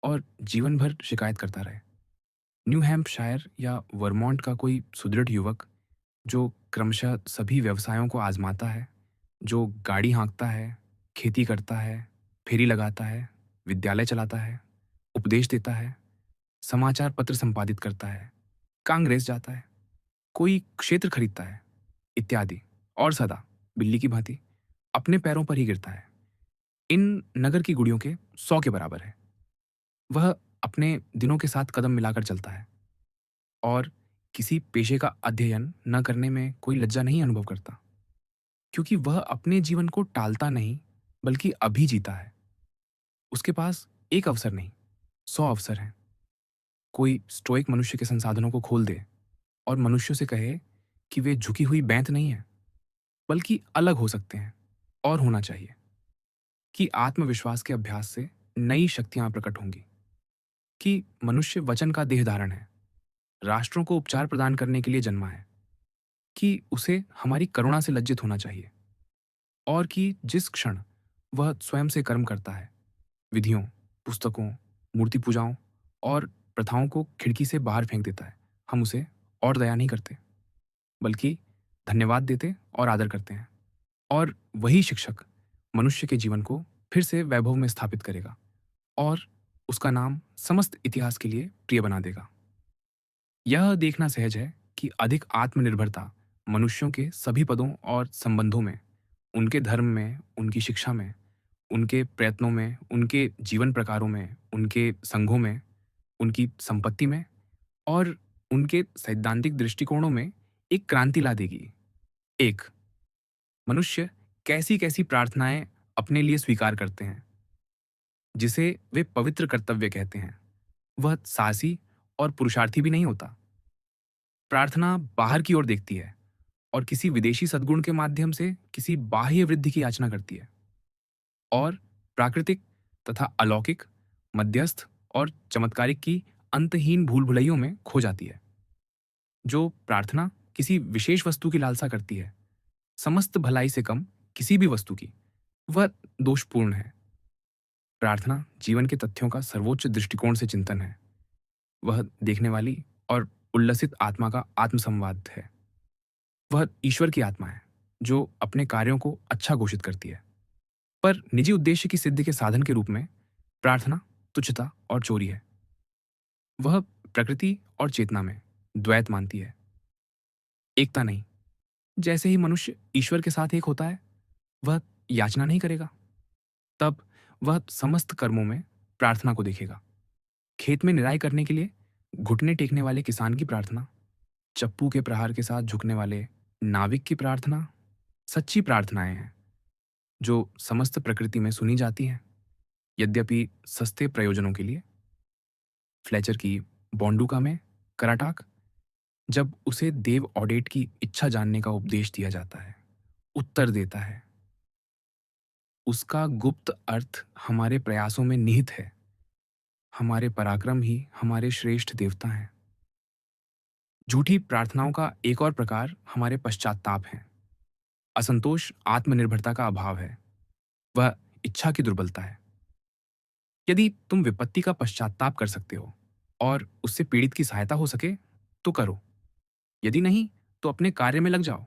और जीवन भर शिकायत करता रहे। न्यू हैम्पशायर या वर्मोंट का कोई सुदृढ़ युवक जो क्रमशः सभी व्यवसायों को आजमाता है, जो गाड़ी हाँकता है, खेती करता है, फेरी लगाता है, विद्यालय चलाता है, उपदेश देता है, समाचार पत्र संपादित करता है, कांग्रेस जाता है, कोई क्षेत्र खरीदता है, इत्यादि, और सदा बिल्ली की भांति अपने पैरों पर ही गिरता है, इन नगर की गुड़ियों के 100 के बराबर है। वह अपने दिनों के साथ कदम मिलाकर चलता है और किसी पेशे का अध्ययन न करने में कोई लज्जा नहीं अनुभव करता, क्योंकि वह अपने जीवन को टालता नहीं, बल्कि अभी जीता है। उसके पास एक अवसर नहीं, 100 अवसर हैं। कोई स्टोइक मनुष्य के संसाधनों को खोल दे और मनुष्यों से कहे कि वे झुकी हुई बैंत नहीं है, बल्कि अलग हो सकते हैं और होना चाहिए, कि आत्मविश्वास के अभ्यास से नई शक्तियां प्रकट होंगी, कि मनुष्य वचन का देह धारण है, राष्ट्रों को उपचार प्रदान करने के लिए जन्मा है, कि उसे हमारी करुणा से लज्जित होना चाहिए, और कि जिस क्षण वह स्वयं से कर्म करता है, विधियों, पुस्तकों, मूर्ति पूजाओं और प्रथाओं को खिड़की से बाहर फेंक देता है, हम उसे और दया नहीं करते, बल्कि धन्यवाद देते और आदर करते हैं। और वही शिक्षक मनुष्य के जीवन को फिर से वैभव में स्थापित करेगा और उसका नाम समस्त इतिहास के लिए प्रिय बना देगा। यह देखना सहज है कि अधिक आत्मनिर्भरता मनुष्यों के सभी पदों और संबंधों में, उनके धर्म में, उनकी शिक्षा में, उनके प्रयत्नों में, उनके जीवन प्रकारों में, उनके संघों में, उनकी संपत्ति में और उनके सैद्धांतिक दृष्टिकोणों में एक क्रांति ला देगी। एक, मनुष्य कैसी-कैसी प्रार्थनाएं अपने लिए स्वीकार करते हैं, जिसे वे पवित्र कर्तव्य कहते हैं। वह साहसी और पुरुषार्थी भी नहीं होता। प्रार्थना बाहर की ओर देखती है और किसी विदेशी सद्गुण के माध्यम से किसी बाह्य वृद्धि की याचना करती है, और प्राकृतिक तथा अलौकिक, मध्यस्थ और चमत्कारिक की अंतहीन भूल भुलैयों में खो जाती है। जो प्रार्थना किसी विशेष वस्तु की लालसा करती है, समस्त भलाई से कम किसी भी वस्तु की, वह दोषपूर्ण है। प्रार्थना जीवन के तथ्यों का सर्वोच्च दृष्टिकोण से चिंतन है। वह देखने वाली और उल्लसित आत्मा का आत्मसंवाद है। वह ईश्वर की आत्मा है, जो अपने कार्यों को अच्छा घोषित करती है। पर निजी उद्देश्य की सिद्धि के साधन के रूप में प्रार्थना तुच्छता और चोरी है। वह प्रकृति और चेतना में द्वैत मानती है, एकता नहीं। जैसे ही मनुष्य ईश्वर के साथ एक होता है, वह याचना नहीं करेगा। तब वह समस्त कर्मों में प्रार्थना को देखेगा। खेत में निराई करने के लिए घुटने टेकने वाले किसान की प्रार्थना, चप्पू के प्रहार के साथ झुकने वाले नाविक की प्रार्थना, सच्ची प्रार्थनाएं हैं जो समस्त प्रकृति में सुनी जाती हैं, यद्यपि सस्ते प्रयोजनों के लिए। फ्लेचर की बॉन्डुका में कराटाक, जब उसे देव ऑडेट की इच्छा जानने का उपदेश दिया जाता है, उत्तर देता है, उसका गुप्त अर्थ हमारे प्रयासों में निहित है। हमारे पराक्रम ही हमारे श्रेष्ठ देवता हैं। झूठी प्रार्थनाओं का एक और प्रकार हमारे पश्चाताप है। असंतोष आत्मनिर्भरता का अभाव है, वह इच्छा की दुर्बलता है। यदि तुम विपत्ति का पश्चाताप कर सकते हो और उससे पीड़ित की सहायता हो सके, तो करो। यदि नहीं, तो अपने कार्य में लग जाओ,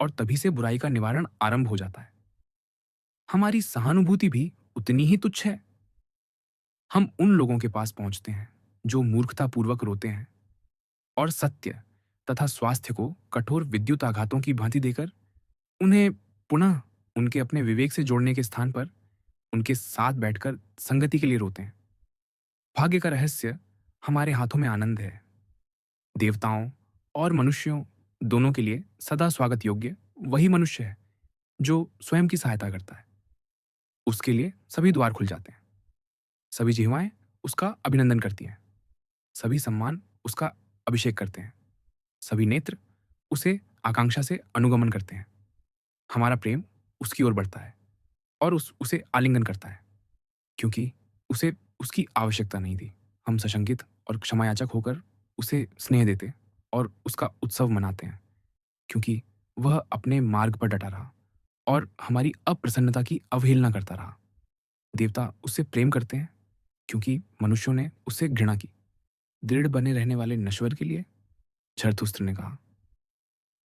और तभी से बुराई का निवारण आरंभ हो जाता है। हमारी सहानुभूति भी उतनी ही तुच्छ है। हम उन लोगों के पास पहुंचते हैं जो मूर्खतापूर्वक रोते हैं, और सत्य तथा स्वास्थ्य को कठोर विद्युत आघातों की भांति देकर उन्हें पुनः उनके अपने विवेक से जोड़ने के स्थान पर उनके साथ बैठकर संगति के लिए रोते हैं। भाग्य का रहस्य हमारे हाथों में आनंद है। देवताओं और मनुष्यों दोनों के लिए सदा स्वागत योग्य वही मनुष्य है जो स्वयं की सहायता करता है। उसके लिए सभी द्वार खुल जाते हैं। सभी जिह्वाएं उसका अभिनंदन करती हैं। सभी सम्मान उसका अभिषेक करते हैं। सभी नेत्र उसे आकांक्षा से अनुगमन करते हैं। हमारा प्रेम उसकी ओर बढ़ता है और उसे आलिंगन करता है, क्योंकि उसे उसकी आवश्यकता नहीं थी। हम सशंकित और क्षमायाचक होकर उसे स्नेह देते और उसका उत्सव मनाते हैं, क्योंकि वह अपने मार्ग पर डटा रहा और हमारी अप्रसन्नता की अवहेलना करता रहा। देवता उससे प्रेम करते हैं, क्योंकि मनुष्यों ने उससे घृणा की। दृढ़ बने रहने वाले नश्वर के लिए झरथुस्त्र ने कहा,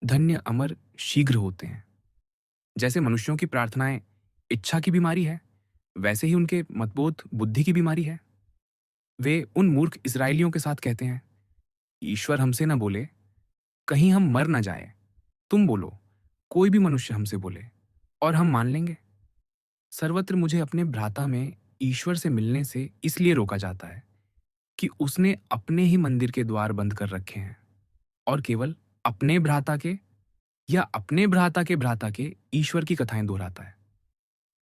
धन्य अमर शीघ्र होते हैं। जैसे मनुष्यों की प्रार्थनाएं इच्छा की बीमारी है, वैसे ही उनके मतबोध बुद्धि की बीमारी है। वे उन मूर्ख इस्राएलियों के साथ कहते हैं, ईश्वर हमसे न बोले, कहीं हम मर न जाए। तुम बोलो, कोई भी मनुष्य हमसे बोले, और हम मान लेंगे। सर्वत्र मुझे अपने भ्राता में ईश्वर से मिलने से इसलिए रोका जाता है कि उसने अपने ही मंदिर के द्वार बंद कर रखे हैं और केवल अपने भ्राता के या अपने भ्राता के ईश्वर की कथाएं दोहराता है।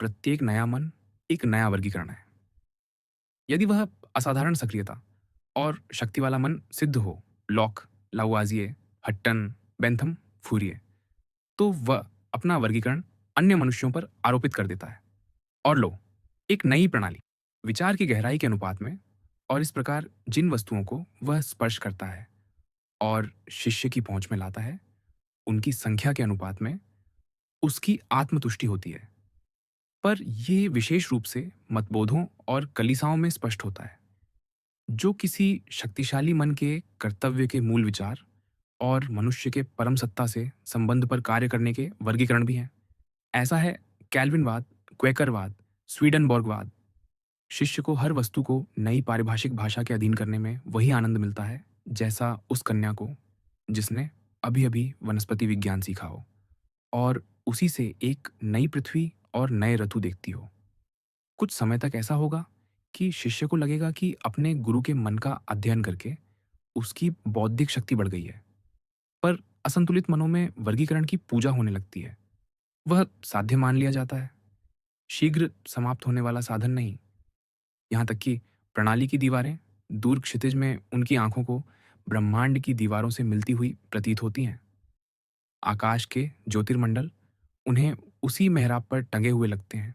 प्रत्येक नया मन एक नया वर्गीकरण है। यदि वह असाधारण सक्रियता और शक्ति वाला मन सिद्ध हो, लॉक, लाउआजिए, हट्टन, बेंथम, फूरिये, तो वह अपना वर्गीकरण अन्य मनुष्यों पर आरोपित कर देता है। और लो, एक नई प्रणाली, विचार की गहराई के अनुपात में, और इस प्रकार जिन वस्तुओं को वह स्पर्श करता है और शिष्य की पहुंच में लाता है, उनकी संख्या के अनुपात में उसकी आत्मतुष्टि होती है। पर यह विशेष रूप से मतबोधों और कलीसाओं में स्पष्ट होता है, जो किसी शक्तिशाली मन के कर्तव्य के मूल विचार और मनुष्य के परम सत्ता से संबंध पर कार्य करने के वर्गीकरण भी हैं। ऐसा है कैल्विनवाद, क्वेकरवाद, स्वीडनबॉर्गवाद। शिष्य को हर वस्तु को नई पारिभाषिक भाषा के अधीन करने में वही आनंद मिलता है जैसा उस कन्या को जिसने अभी अभी वनस्पति विज्ञान सीखा हो और उसी से एक नई पृथ्वी और नए ऋतु देखती हो। कुछ समय तक ऐसा होगा कि शिष्य को लगेगा कि अपने गुरु के मन का अध्ययन करके उसकी बौद्धिक शक्ति बढ़ गई है। पर असंतुलित मनों में वर्गीकरण की पूजा होने लगती है। वह साध्य मान लिया जाता है, शीघ्र समाप्त होने वाला साधन नहीं। यहाँ तक कि प्रणाली की दीवारें दूर क्षितिज में उनकी आंखों को ब्रह्मांड की दीवारों से मिलती हुई प्रतीत होती हैं। आकाश के ज्योतिर्मंडल उन्हें उसी मेहराब पर टंगे हुए लगते हैं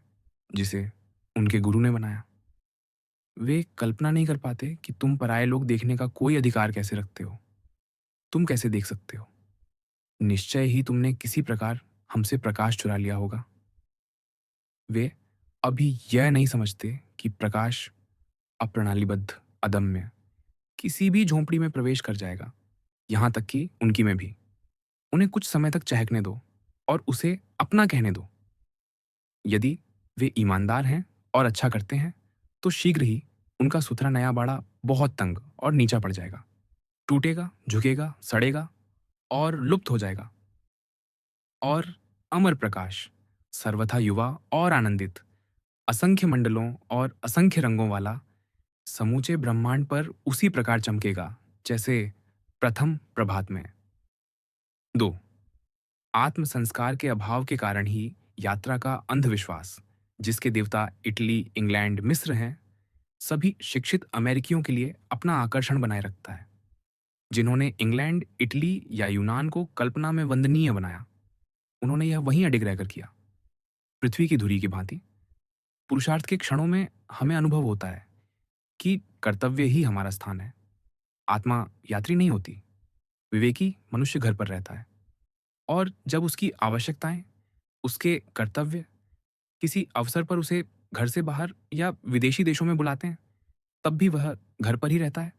जिसे उनके गुरु ने बनाया। वे कल्पना नहीं कर पाते कि तुम पराये लोग देखने का कोई अधिकार कैसे रखते हो। तुम कैसे देख सकते हो? निश्चय ही तुमने किसी प्रकार हमसे प्रकाश चुरा लिया होगा। वे अभी यह नहीं समझते कि प्रकाश अप्रणालीबद्ध, अदम्य, किसी भी झोंपड़ी में प्रवेश कर जाएगा, यहाँ तक कि उनकी में भी। उन्हें कुछ समय तक चहकने दो और उसे अपना कहने दो। यदि वे ईमानदार हैं और अच्छा करते हैं, तो शीघ्र ही उनका सुथरा नया बाड़ा बहुत तंग और नीचा पड़ जाएगा, टूटेगा, झुकेगा, सड़ेगा और लुप्त हो जाएगा। और अमर प्रकाश, सर्वथा युवा और आनंदित, असंख्य मंडलों और असंख्य रंगों वाला, समूचे ब्रह्मांड पर उसी प्रकार चमकेगा जैसे प्रथम प्रभात में। 2. आत्म संस्कार के अभाव के कारण ही यात्रा का अंधविश्वास, जिसके देवता इटली, इंग्लैंड, मिस्र हैं, सभी शिक्षित अमेरिकियों के लिए अपना आकर्षण बनाए रखता है। जिन्होंने इंग्लैंड, इटली या यूनान को कल्पना में वंदनीय बनाया, उन्होंने यह वहीं अडिग रहकर किया। पृथ्वी की धुरी की भांति पुरुषार्थ के क्षणों में हमें अनुभव होता है कि कर्तव्य ही हमारा स्थान है। आत्मा यात्री नहीं होती, विवेकी मनुष्य घर पर रहता है, और जब उसकी आवश्यकताएं, उसके कर्तव्य किसी अवसर पर उसे घर से बाहर या विदेशी देशों में बुलाते हैं, तब भी वह घर पर ही रहता है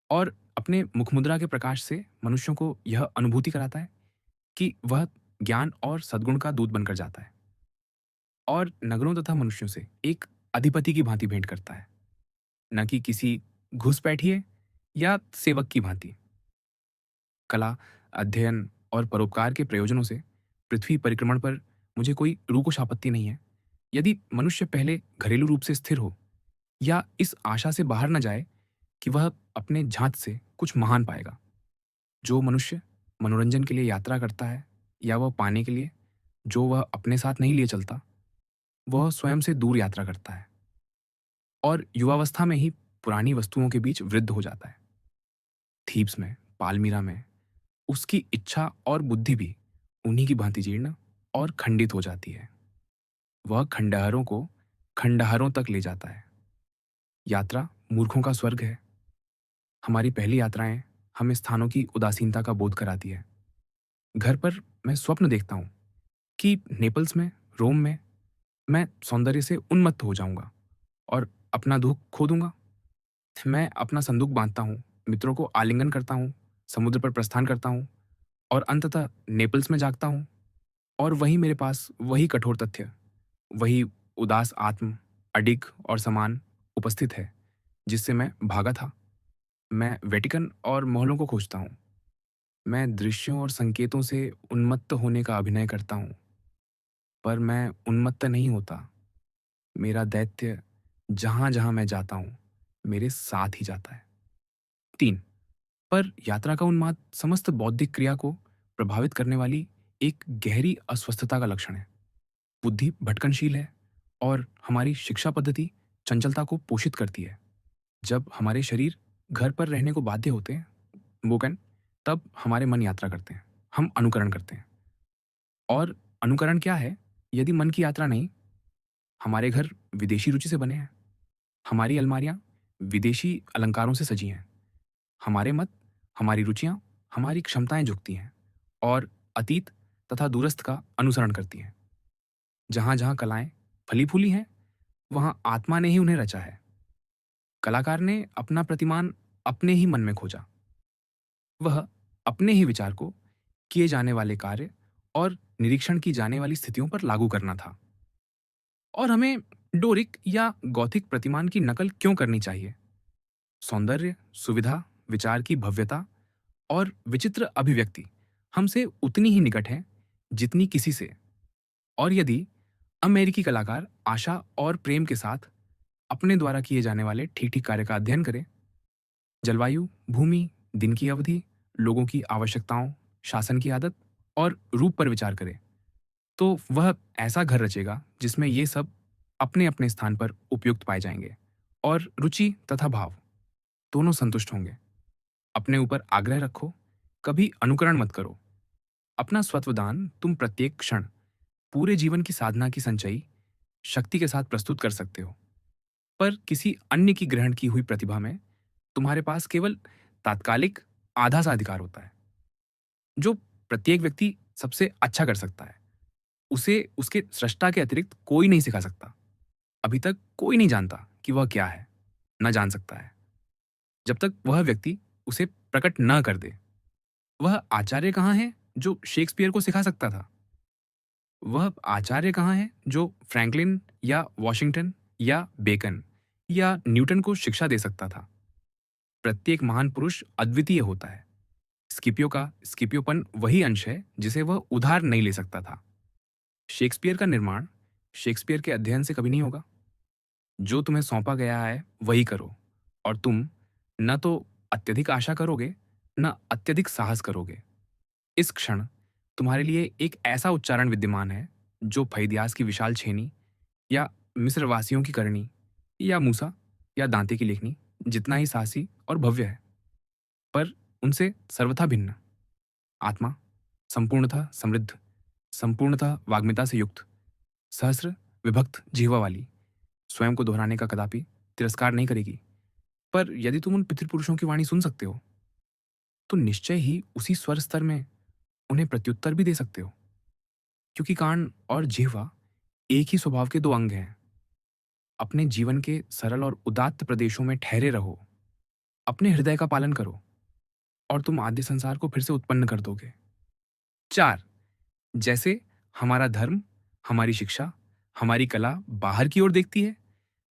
और अपने मुखमुद्रा के प्रकाश से मनुष्यों को यह अनुभूति कराता है कि वह ज्ञान और सद्गुण का दूत बनकर जाता है और नगरों तथा मनुष्यों से एक अधिपति की भांति भेंट करता है, न कि किसी घुसपैठिए या सेवक की भांति। कला, अध्ययन और परोपकार के प्रयोजनों से पृथ्वी परिक्रमण पर मुझे कोई रूकुश आपत्ति नहीं है, यदि मनुष्य पहले घरेलू रूप से स्थिर हो या इस आशा से बाहर न जाए कि वह अपने झांत से कुछ महान पाएगा। जो मनुष्य मनोरंजन के लिए यात्रा करता है या वह पाने के लिए जो वह अपने साथ नहीं लिए चलता, वह स्वयं से दूर यात्रा करता है और युवावस्था में ही पुरानी वस्तुओं के बीच वृद्ध हो जाता है। थीब्स में, पालमीरा में उसकी इच्छा और बुद्धि भी उन्हीं की भांति जीर्ण और खंडित हो जाती है। वह खंडहरों को खंडहरों तक ले जाता है। यात्रा मूर्खों का स्वर्ग है। हमारी पहली यात्राएं हमें स्थानों की उदासीनता का बोध कराती है। घर पर मैं स्वप्न देखता हूँ कि नेपल्स में, रोम में मैं सौंदर्य से उन्मत्त हो जाऊंगा और अपना दुख खो दूंगा। मैं अपना संदूक बांधता हूँ, मित्रों को आलिंगन करता हूँ, समुद्र पर प्रस्थान करता हूँ और अंततः नेपल्स में जागता हूँ। और वहीं मेरे पास वही कठोर तथ्य, वही उदास आत्म, अडिग और समान उपस्थित है जिससे मैं भागा था। मैं वेटिकन और महलों को खोजता हूँ। मैं दृश्यों और संकेतों से उन्मत्त होने का अभिनय करता हूँ, पर मैं उन्मत्त नहीं होता। मेरा दैत्य जहाँ-जहाँ मैं जाता हूँ, मेरे साथ ही जाता है। 3 पर यात्रा का उन्माद समस्त बौद्धिक क्रिया को प्रभावित करने वाली एक गहरी अस्वस्थता का लक्षण है। बुद्धि भटकनशील है और हमारी शिक्षा पद्धति चंचलता को पोषित करती है। जब हमारे शरीर घर पर रहने को बाध्य होते हैं, वोकन, तब हमारे मन यात्रा करते हैं। हम अनुकरण करते हैं। और अनुकरण क्या है? यदि मन की यात्रा नहीं, हमारे घर विदेशी रुचि से बने हैं। हमारी अलमारियाँ विदेशी अलंकारों से सजी हैं। हमारे मत, हमारी रुचियाँ, हमारी क्षमताएँ झुकती हैं और अतीत तथा दूरस्थ का अनुसरण करती हैं। जहाँ-जहाँ कलाएँ फली-फूली हैं, वहाँ आत्मा ने ही उन्हें रचा है। कलाकार ने अपना प्रतिमान अपने ही मन में खोजा। वह अपने ही विचार को किए जाने वाले कार्य और निरीक्षण की जाने वाली स्थितियों पर लागू करना था। और हमें डोरिक या गॉथिक प्रतिमान की नकल क्यों करनी चाहिए? सौंदर्य, सुविधा, विचार की भव्यता और विचित्र अभिव्यक्ति हमसे उतनी ही निकट है जितनी किसी से। और यदि अमेरिकी कलाकार आशा और प्रेम के साथ अपने द्वारा किए जाने वाले ठीक-ठीक कार्य का अध्ययन करें, जलवायु, भूमि, दिन की अवधि, लोगों की आवश्यकताओं, शासन की आदत और रूप पर विचार करें, तो वह ऐसा घर रचेगा जिसमें ये सब अपने-अपने स्थान पर उपयुक्त पाए जाएंगे और रुचि तथा भाव दोनों संतुष्ट होंगे। अपने ऊपर आग्रह रखो, कभी अनुकरण मत करो। अपना स्वत्वदान तुम प्रत्येक क्षण पूरे जीवन की साधना की संचयी शक्ति के साथ प्रस्तुत कर सकते हो। पर किसी अन्य की ग्रहण की हुई प्रतिभा में तुम्हारे पास केवल तात्कालिक आधा सा अधिकार होता है, जो प्रत्येक व्यक्ति सबसे अच्छा कर सकता है। उसे उसके सृष्टा के अतिरिक्त कोई नहीं सिखा सकता। अभी तक कोई नहीं जानता कि वह क्या है, न जान सकता है, जब तक वह व्यक्ति उसे प्रकट न कर दे। वह आचार्य कहाँ है जो शेक्सपियर को सिखा सकता था? वह आचार्य कहाँ है जो फ्रैंकलिन या वॉशिंगटन या बेकन या न्यूटन को शिक्षा दे सकता था? प्रत्येक महान पुरुष अद्वितीय होता है। स्किपियो का स्किपियोपन वही अंश है जिसे वह उधार नहीं ले सकता था। शेक्सपियर का निर्माण शेक्सपियर के अध्ययन से कभी नहीं होगा। जो तुम्हें सौंपा गया है वही करो, और तुम न तो अत्यधिक आशा करोगे, न अत्यधिक साहस करोगे। इस क्षण तुम्हारे लिए एक ऐसा उच्चारण विद्यमान है जो फैदियास की विशाल छेनी या मिस्रवासियों की करनी या मूसा या दांते की लेखनी जितना ही साहसी और भव्य है, पर उनसे सर्वथा भिन्न। आत्मा संपूर्णतः समृद्ध, संपूर्णतः वाग्मिता से युक्त, सहस्र विभक्त जिह्वा वाली, स्वयं को दोहराने का कदापि तिरस्कार नहीं करेगी। पर यदि तुम उन पितृपुरुषों की वाणी सुन सकते हो, तो निश्चय ही उसी स्वर स्तर में उन्हें प्रत्युत्तर भी दे सकते हो, क्योंकि कान और जिह्वा एक ही स्वभाव के दो अंग हैं। अपने जीवन के सरल और उदात्त प्रदेशों में ठहरे रहो, अपने हृदय का पालन करो, और तुम आद्य संसार को फिर से उत्पन्न कर दोगे। 4 जैसे हमारा धर्म, हमारी शिक्षा, हमारी कला बाहर की ओर देखती है,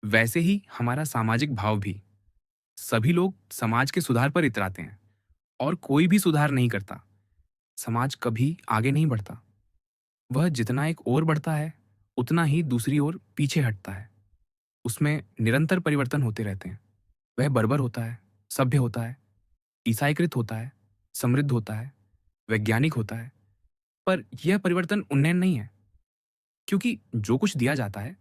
वैसे ही हमारा सामाजिक भाव भी। सभी लोग समाज के सुधार पर इतराते हैं और कोई भी सुधार नहीं करता। समाज कभी आगे नहीं बढ़ता। वह जितना एक ओर बढ़ता है, उतना ही दूसरी ओर पीछे हटता है। उसमें निरंतर परिवर्तन होते रहते हैं। वह बर्बर होता है, सभ्य होता है, ईसाईकृत होता है, समृद्ध होता है, वैज्ञानिक होता है। पर यह परिवर्तन उन्नयन नहीं है, क्योंकि जो कुछ दिया जाता है,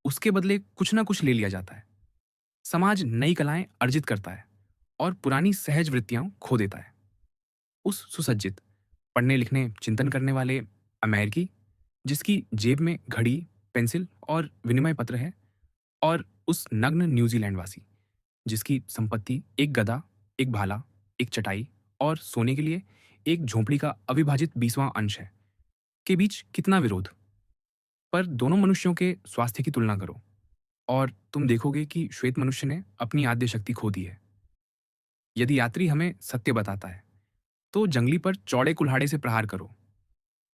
उसके बदले कुछ ना कुछ ले लिया जाता है। समाज नई कलाएं अर्जित करता है और पुरानी सहज वृत्तियां खो देता है। उस सुसज्जित, पढ़ने लिखने चिंतन करने वाले अमेरिकी जिसकी जेब में घड़ी, पेंसिल और विनिमय पत्र है, और उस नग्न न्यूजीलैंड वासी जिसकी संपत्ति एक गधा, एक भाला, एक चटाई और सोने के लिए एक झोंपड़ी का अविभाजित 20वां अंश है, के बीच कितना विरोध। पर दोनों मनुष्यों के स्वास्थ्य की तुलना करो और तुम देखोगे कि श्वेत मनुष्य ने अपनी आद्य शक्ति खो दी है। यदि यात्री हमें सत्य बताता है तो जंगली पर चौड़े कुल्हाड़े से प्रहार करो,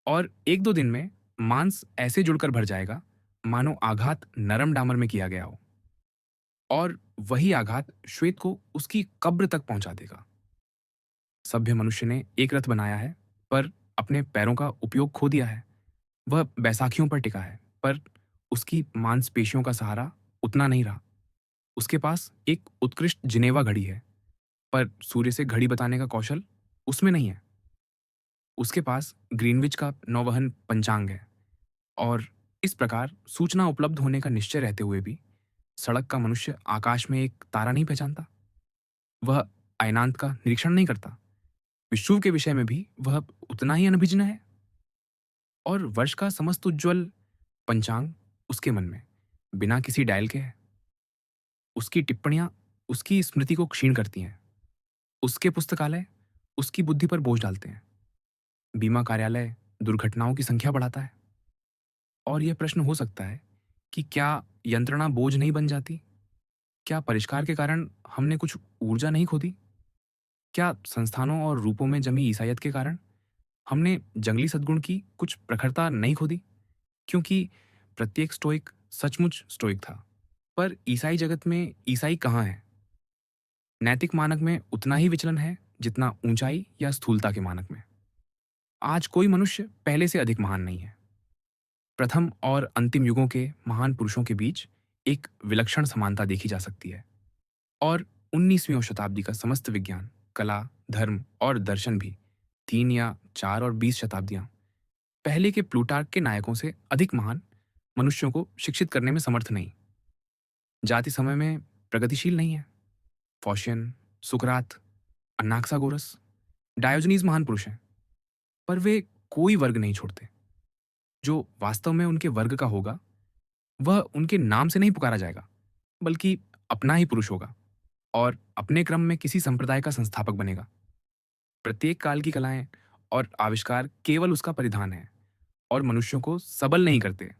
और 1-2 दिन में मांस ऐसे जुड़कर भर जाएगा मानो आघात नरम डामर में किया गया हो, और वही आघात श्वेत को उसकी कब्र तक पहुंचा देगा। सभ्य मनुष्य ने एक रथ बनाया है, पर अपने पैरों का उपयोग खो दिया है। वह बैसाखियों पर टिका है, पर उसकी मांसपेशियों का सहारा उतना नहीं रहा। उसके पास एक उत्कृष्ट जिनेवा घड़ी है, पर सूर्य से घड़ी बताने का कौशल उसमें नहीं है। उसके पास ग्रीनविच का नौवहन पंचांग है, और इस प्रकार सूचना उपलब्ध होने का निश्चय रहते हुए भी सड़क का मनुष्य आकाश में एक तारा नहीं पहचानता। वह अयनांत का निरीक्षण नहीं करता। विषुव के विषय में भी वह उतना ही अनभिज्ञ है, और वर्ष का समस्त उज्ज्वल पंचांग उसके मन में बिना किसी डायल के है। उसकी टिप्पणियां उसकी स्मृति को क्षीण करती हैं। उसके पुस्तकालय उसकी बुद्धि पर बोझ डालते हैं। बीमा कार्यालय दुर्घटनाओं की संख्या बढ़ाता है। और यह प्रश्न हो सकता है कि क्या यंत्रणा बोझ नहीं बन जाती? क्या परिष्कार के कारण हमने कुछ ऊर्जा नहीं खोदी? क्या संस्थानों और रूपों में जमी ईसाइयत के कारण हमने जंगली सद्गुण की कुछ प्रखरता नहीं खोदी? क्योंकि प्रत्येक स्टोइक सचमुच स्टोइक था, पर ईसाई जगत में ईसाई कहाँ है? नैतिक मानक में उतना ही विचलन है जितना ऊंचाई या स्थूलता के मानक में। आज कोई मनुष्य पहले से अधिक महान नहीं है। प्रथम और अंतिम युगों के महान पुरुषों के बीच एक विलक्षण समानता देखी जा सकती है, और 19वीं शताब्दी का समस्त विज्ञान, कला, धर्म और दर्शन भी 3 या 4 और 20 शताब्दियां पहले के प्लूटार्क के नायकों से अधिक महान मनुष्यों को शिक्षित करने में समर्थ नहीं। जाति समय में प्रगतिशील नहीं है। फॉशियन, सुकरात, अनाक्सागोरस, डायोजनीज महान पुरुष हैं, पर वे कोई वर्ग नहीं छोड़ते। जो वास्तव में उनके वर्ग का होगा वह उनके नाम से नहीं पुकारा जाएगा, बल्कि अपना ही पुरुष होगा, और अपने क्रम में किसी संप्रदाय का संस्थापक बनेगा। प्रत्येक काल की कलाएं और आविष्कार केवल उसका परिधान है, और मनुष्यों को सबल नहीं करते।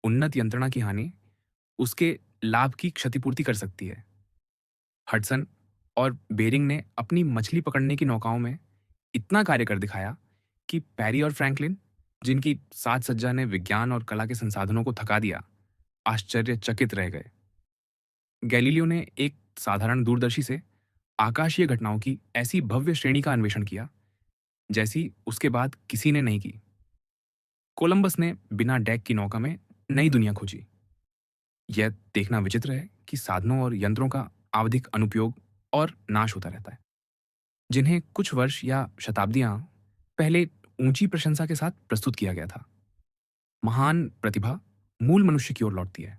उन्नत यंत्रणा की हानि उसके लाभ की क्षतिपूर्ति कर सकती है। हडसन और बेरिंग ने अपनी मछली पकड़ने की नौकाओं में इतना कार्य कर दिखाया कि पैरी और फ्रैंकलिन, जिनकी साज सज्जा ने विज्ञान और कला के संसाधनों को थका दिया, आश्चर्यचकित रह गए। गैलीलियो ने एक साधारण दूरदर्शी से आकाशीय घटनाओं की ऐसी भव्य श्रेणी का अन्वेषण किया जैसी उसके बाद किसी ने नहीं की। कोलंबस ने बिना डेक की नौका में नई दुनिया खोजी। यह देखना विचित्र है कि साधनों और यंत्रों का आवधिक अनुपयोग और नाश होता रहता है, जिन्हें कुछ वर्ष या शताब्दियां पहले ऊंची प्रशंसा के साथ प्रस्तुत किया गया था। महान प्रतिभा मूल मनुष्य की ओर लौटती है।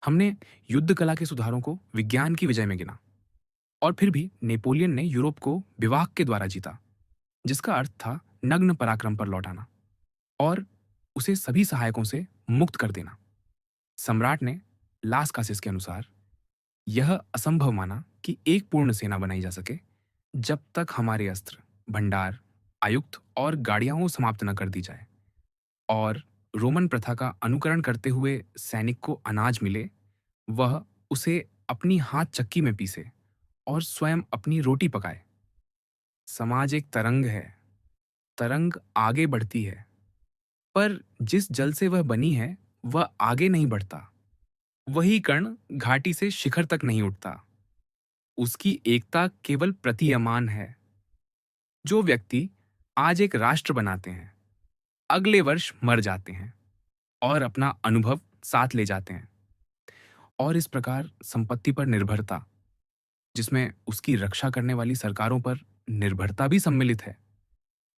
हमने युद्ध कला के सुधारों को विज्ञान की विजय में गिना, और फिर भी नेपोलियन ने यूरोप को विवाह के द्वारा जीता, जिसका अर्थ था नग्न पराक्रम पर लौटाना और उसे सभी सहायकों से मुक्त कर देना। सम्राट ने लास कासिस के अनुसार यह असंभव माना कि एक पूर्ण सेना बनाई जा सके जब तक हमारे अस्त्र, भंडार, आयुक्त और गाड़ियां समाप्त न कर दी जाए, और रोमन प्रथा का अनुकरण करते हुए सैनिक को अनाज मिले, वह उसे अपनी हाथ चक्की में पीसे और स्वयं अपनी रोटी पकाए। समाज एक तरंग है। तरंग आगे बढ़ती है, पर जिस जल से वह बनी है वह आगे नहीं बढ़ता। वही कण घाटी से शिखर तक नहीं उठता। उसकी एकता केवल प्रतीयमान है। जो व्यक्ति आज एक राष्ट्र बनाते हैं, अगले वर्ष मर जाते हैं और अपना अनुभव साथ ले जाते हैं। और इस प्रकार संपत्ति पर निर्भरता, जिसमें उसकी रक्षा करने वाली सरकारों पर निर्भरता भी सम्मिलित है,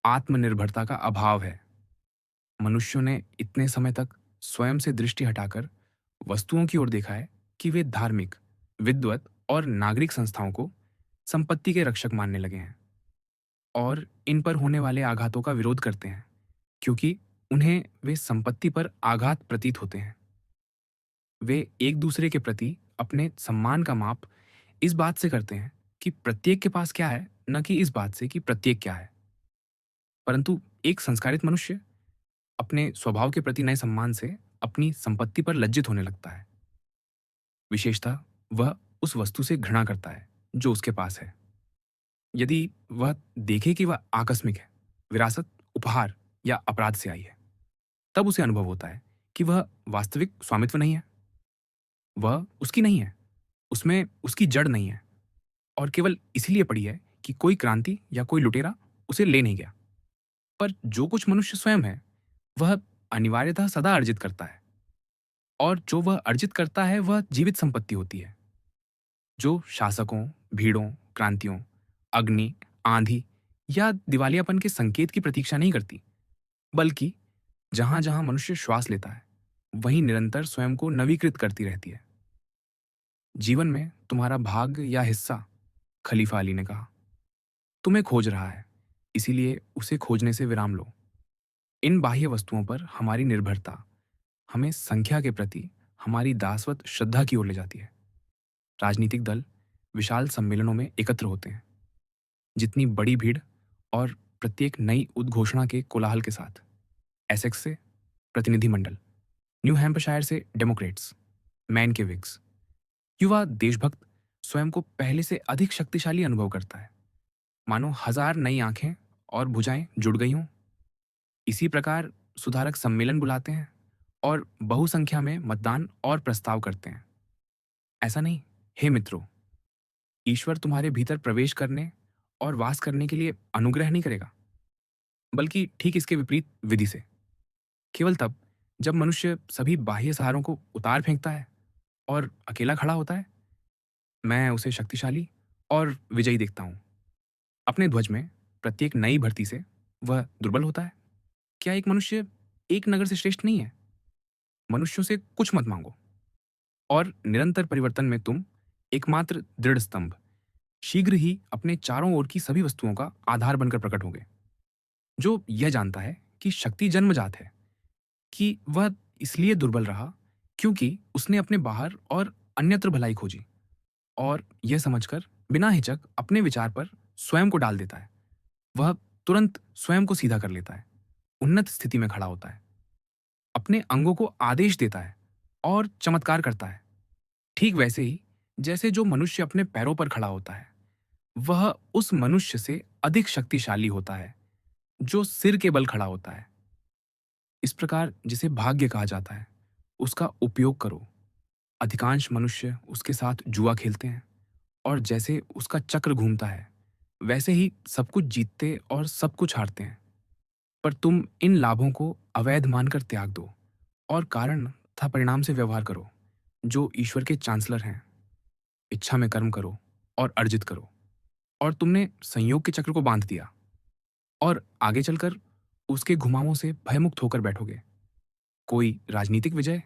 आत्मनिर्भरता का अभाव है। मनुष्यों ने इतने समय तक स्वयं से दृष्टि हटाकर वस्तुओं की ओर देखा है कि वे धार्मिक, विद्वत और नागरिक संस्थाओं को संपत्ति के रक्षक मानने लगे हैं। और इन पर होने वाले आघातों का विरोध करते हैं, क्योंकि उन्हें वे संपत्ति पर आघात प्रतीत होते हैं। वे एक दूसरे के प्रति अपने सम्मान का माप इस बात से करते हैं कि प्रत्येक के पास क्या है, न कि इस बात से कि प्रत्येक क्या है। परंतु एक संस्कारित मनुष्य अपने स्वभाव के प्रति नए सम्मान से अपनी संपत्ति पर लज्जित होने लगता है। विशेषतः वह उस वस्तु से घृणा करता है जो उसके पास है। यदि वह देखे कि वह आकस्मिक है, विरासत, उपहार या अपराध से आई है, तब उसे अनुभव होता है कि वह वास्तविक स्वामित्व नहीं है, वह उसकी नहीं है, उसमें उसकी जड़ नहीं है और केवल इसीलिए पड़ी है कि कोई क्रांति या कोई लुटेरा उसे ले नहीं गया। पर जो कुछ मनुष्य स्वयं है, वह अनिवार्यतः सदा अर्जित करता है, और जो वह अर्जित करता है वह जीवित संपत्ति होती है, जो शासकों, भीड़ों, क्रांतियों, अग्नि, आंधी या दिवालियापन के संकेत की प्रतीक्षा नहीं करती, बल्कि जहां जहां मनुष्य श्वास लेता है, वहीं निरंतर स्वयं को नवीकृत करती रहती है। जीवन में तुम्हारा भाग या हिस्सा, खलीफा अली ने कहा, तुम्हें खोज रहा है, इसीलिए उसे खोजने से विराम लो। इन बाह्य वस्तुओं पर हमारी निर्भरता हमें संख्या के प्रति हमारी दासवत श्रद्धा की ओर ले जाती है। राजनीतिक दल विशाल सम्मेलनों में एकत्र होते हैं, जितनी बड़ी भीड़ और प्रत्येक नई उद्घोषणा के कोलाहल के साथ। एसेक्स से प्रतिनिधिमंडल, न्यू हैम्पशायर से डेमोक्रेट्स, मैन के विग्स। युवा देशभक्त स्वयं को पहले से अधिक शक्तिशाली अनुभव करता है, मानो हजार नई आंखें और भुजाएं जुड़ गई हों। इसी प्रकार सुधारक सम्मेलन बुलाते हैं और बहुसंख्या में मतदान और प्रस्ताव करते हैं। ऐसा नहीं, हे मित्रों, ईश्वर तुम्हारे भीतर प्रवेश करने और वास करने के लिए अनुग्रह नहीं करेगा, बल्कि ठीक इसके विपरीत विधि से। केवल तब जब मनुष्य सभी बाह्य सहारों को उतार फेंकता है और अकेला खड़ा होता है, मैं उसे शक्तिशाली और विजयी देखता हूं। अपने ध्वज में प्रत्येक नई भर्ती से वह दुर्बल होता है। क्या एक मनुष्य एक नगर से श्रेष्ठ नहीं है? मनुष्यों से कुछ मत मांगो, और निरंतर परिवर्तन में तुम एकमात्र दृढ़ स्तंभ शीघ्र ही अपने चारों ओर की सभी वस्तुओं का आधार बनकर प्रकट होंगे। जो यह जानता है कि शक्ति जन्मजात है, कि वह इसलिए दुर्बल रहा क्योंकि उसने अपने बाहर और अन्यत्र भलाई खोजी, और यह समझकर बिना हिचक अपने विचार पर स्वयं को डाल देता है। वह तुरंत स्वयं को सीधा कर लेता है, उन्नत स्थिति में खड़ा होता है, अपने अंगों को आदेश देता है और चमत्कार करता है। ठीक वैसे ही जैसे जो मनुष्य अपने पैरों पर खड़ा होता है, वह उस मनुष्य से अधिक शक्तिशाली होता है जो सिर के बल खड़ा होता है। इस प्रकार जिसे भाग्य कहा जाता है, उसका उपयोग करो। अधिकांश मनुष्य उसके साथ जुआ खेलते हैं, और जैसे उसका चक्र घूमता है, वैसे ही सब कुछ जीतते और सब कुछ हारते हैं। पर तुम इन लाभों को अवैध मानकर त्याग दो और कारण तथा परिणाम से व्यवहार करो, जो ईश्वर के चांसलर हैं। इच्छा में कर्म करो और अर्जित करो, और तुमने संयोग के चक्र को बांध दिया, और आगे चलकर उसके घुमावों से भयमुक्त होकर बैठोगे। कोई राजनीतिक विजय,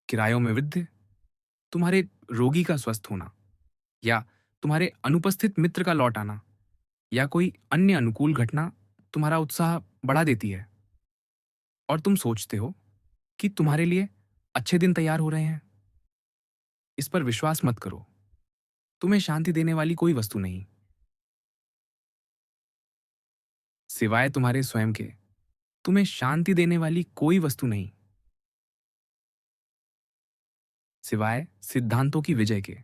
किरायों में वृद्धि, तुम्हारे रोगी का स्वस्थ होना, या तुम्हारे अनुपस्थित मित्र का लौट आना, या कोई अन्य अनुकूल घटना तुम्हारा उत्साह बढ़ा देती है, और तुम सोचते हो कि तुम्हारे लिए अच्छे दिन तैयार हो रहे हैं। इस पर विश्वास मत करो। तुम्हें शांति देने वाली कोई वस्तु नहीं, सिवाय तुम्हारे स्वयं के। तुम्हें शांति देने वाली कोई वस्तु नहीं, सिवाय सिद्धांतों की विजय के।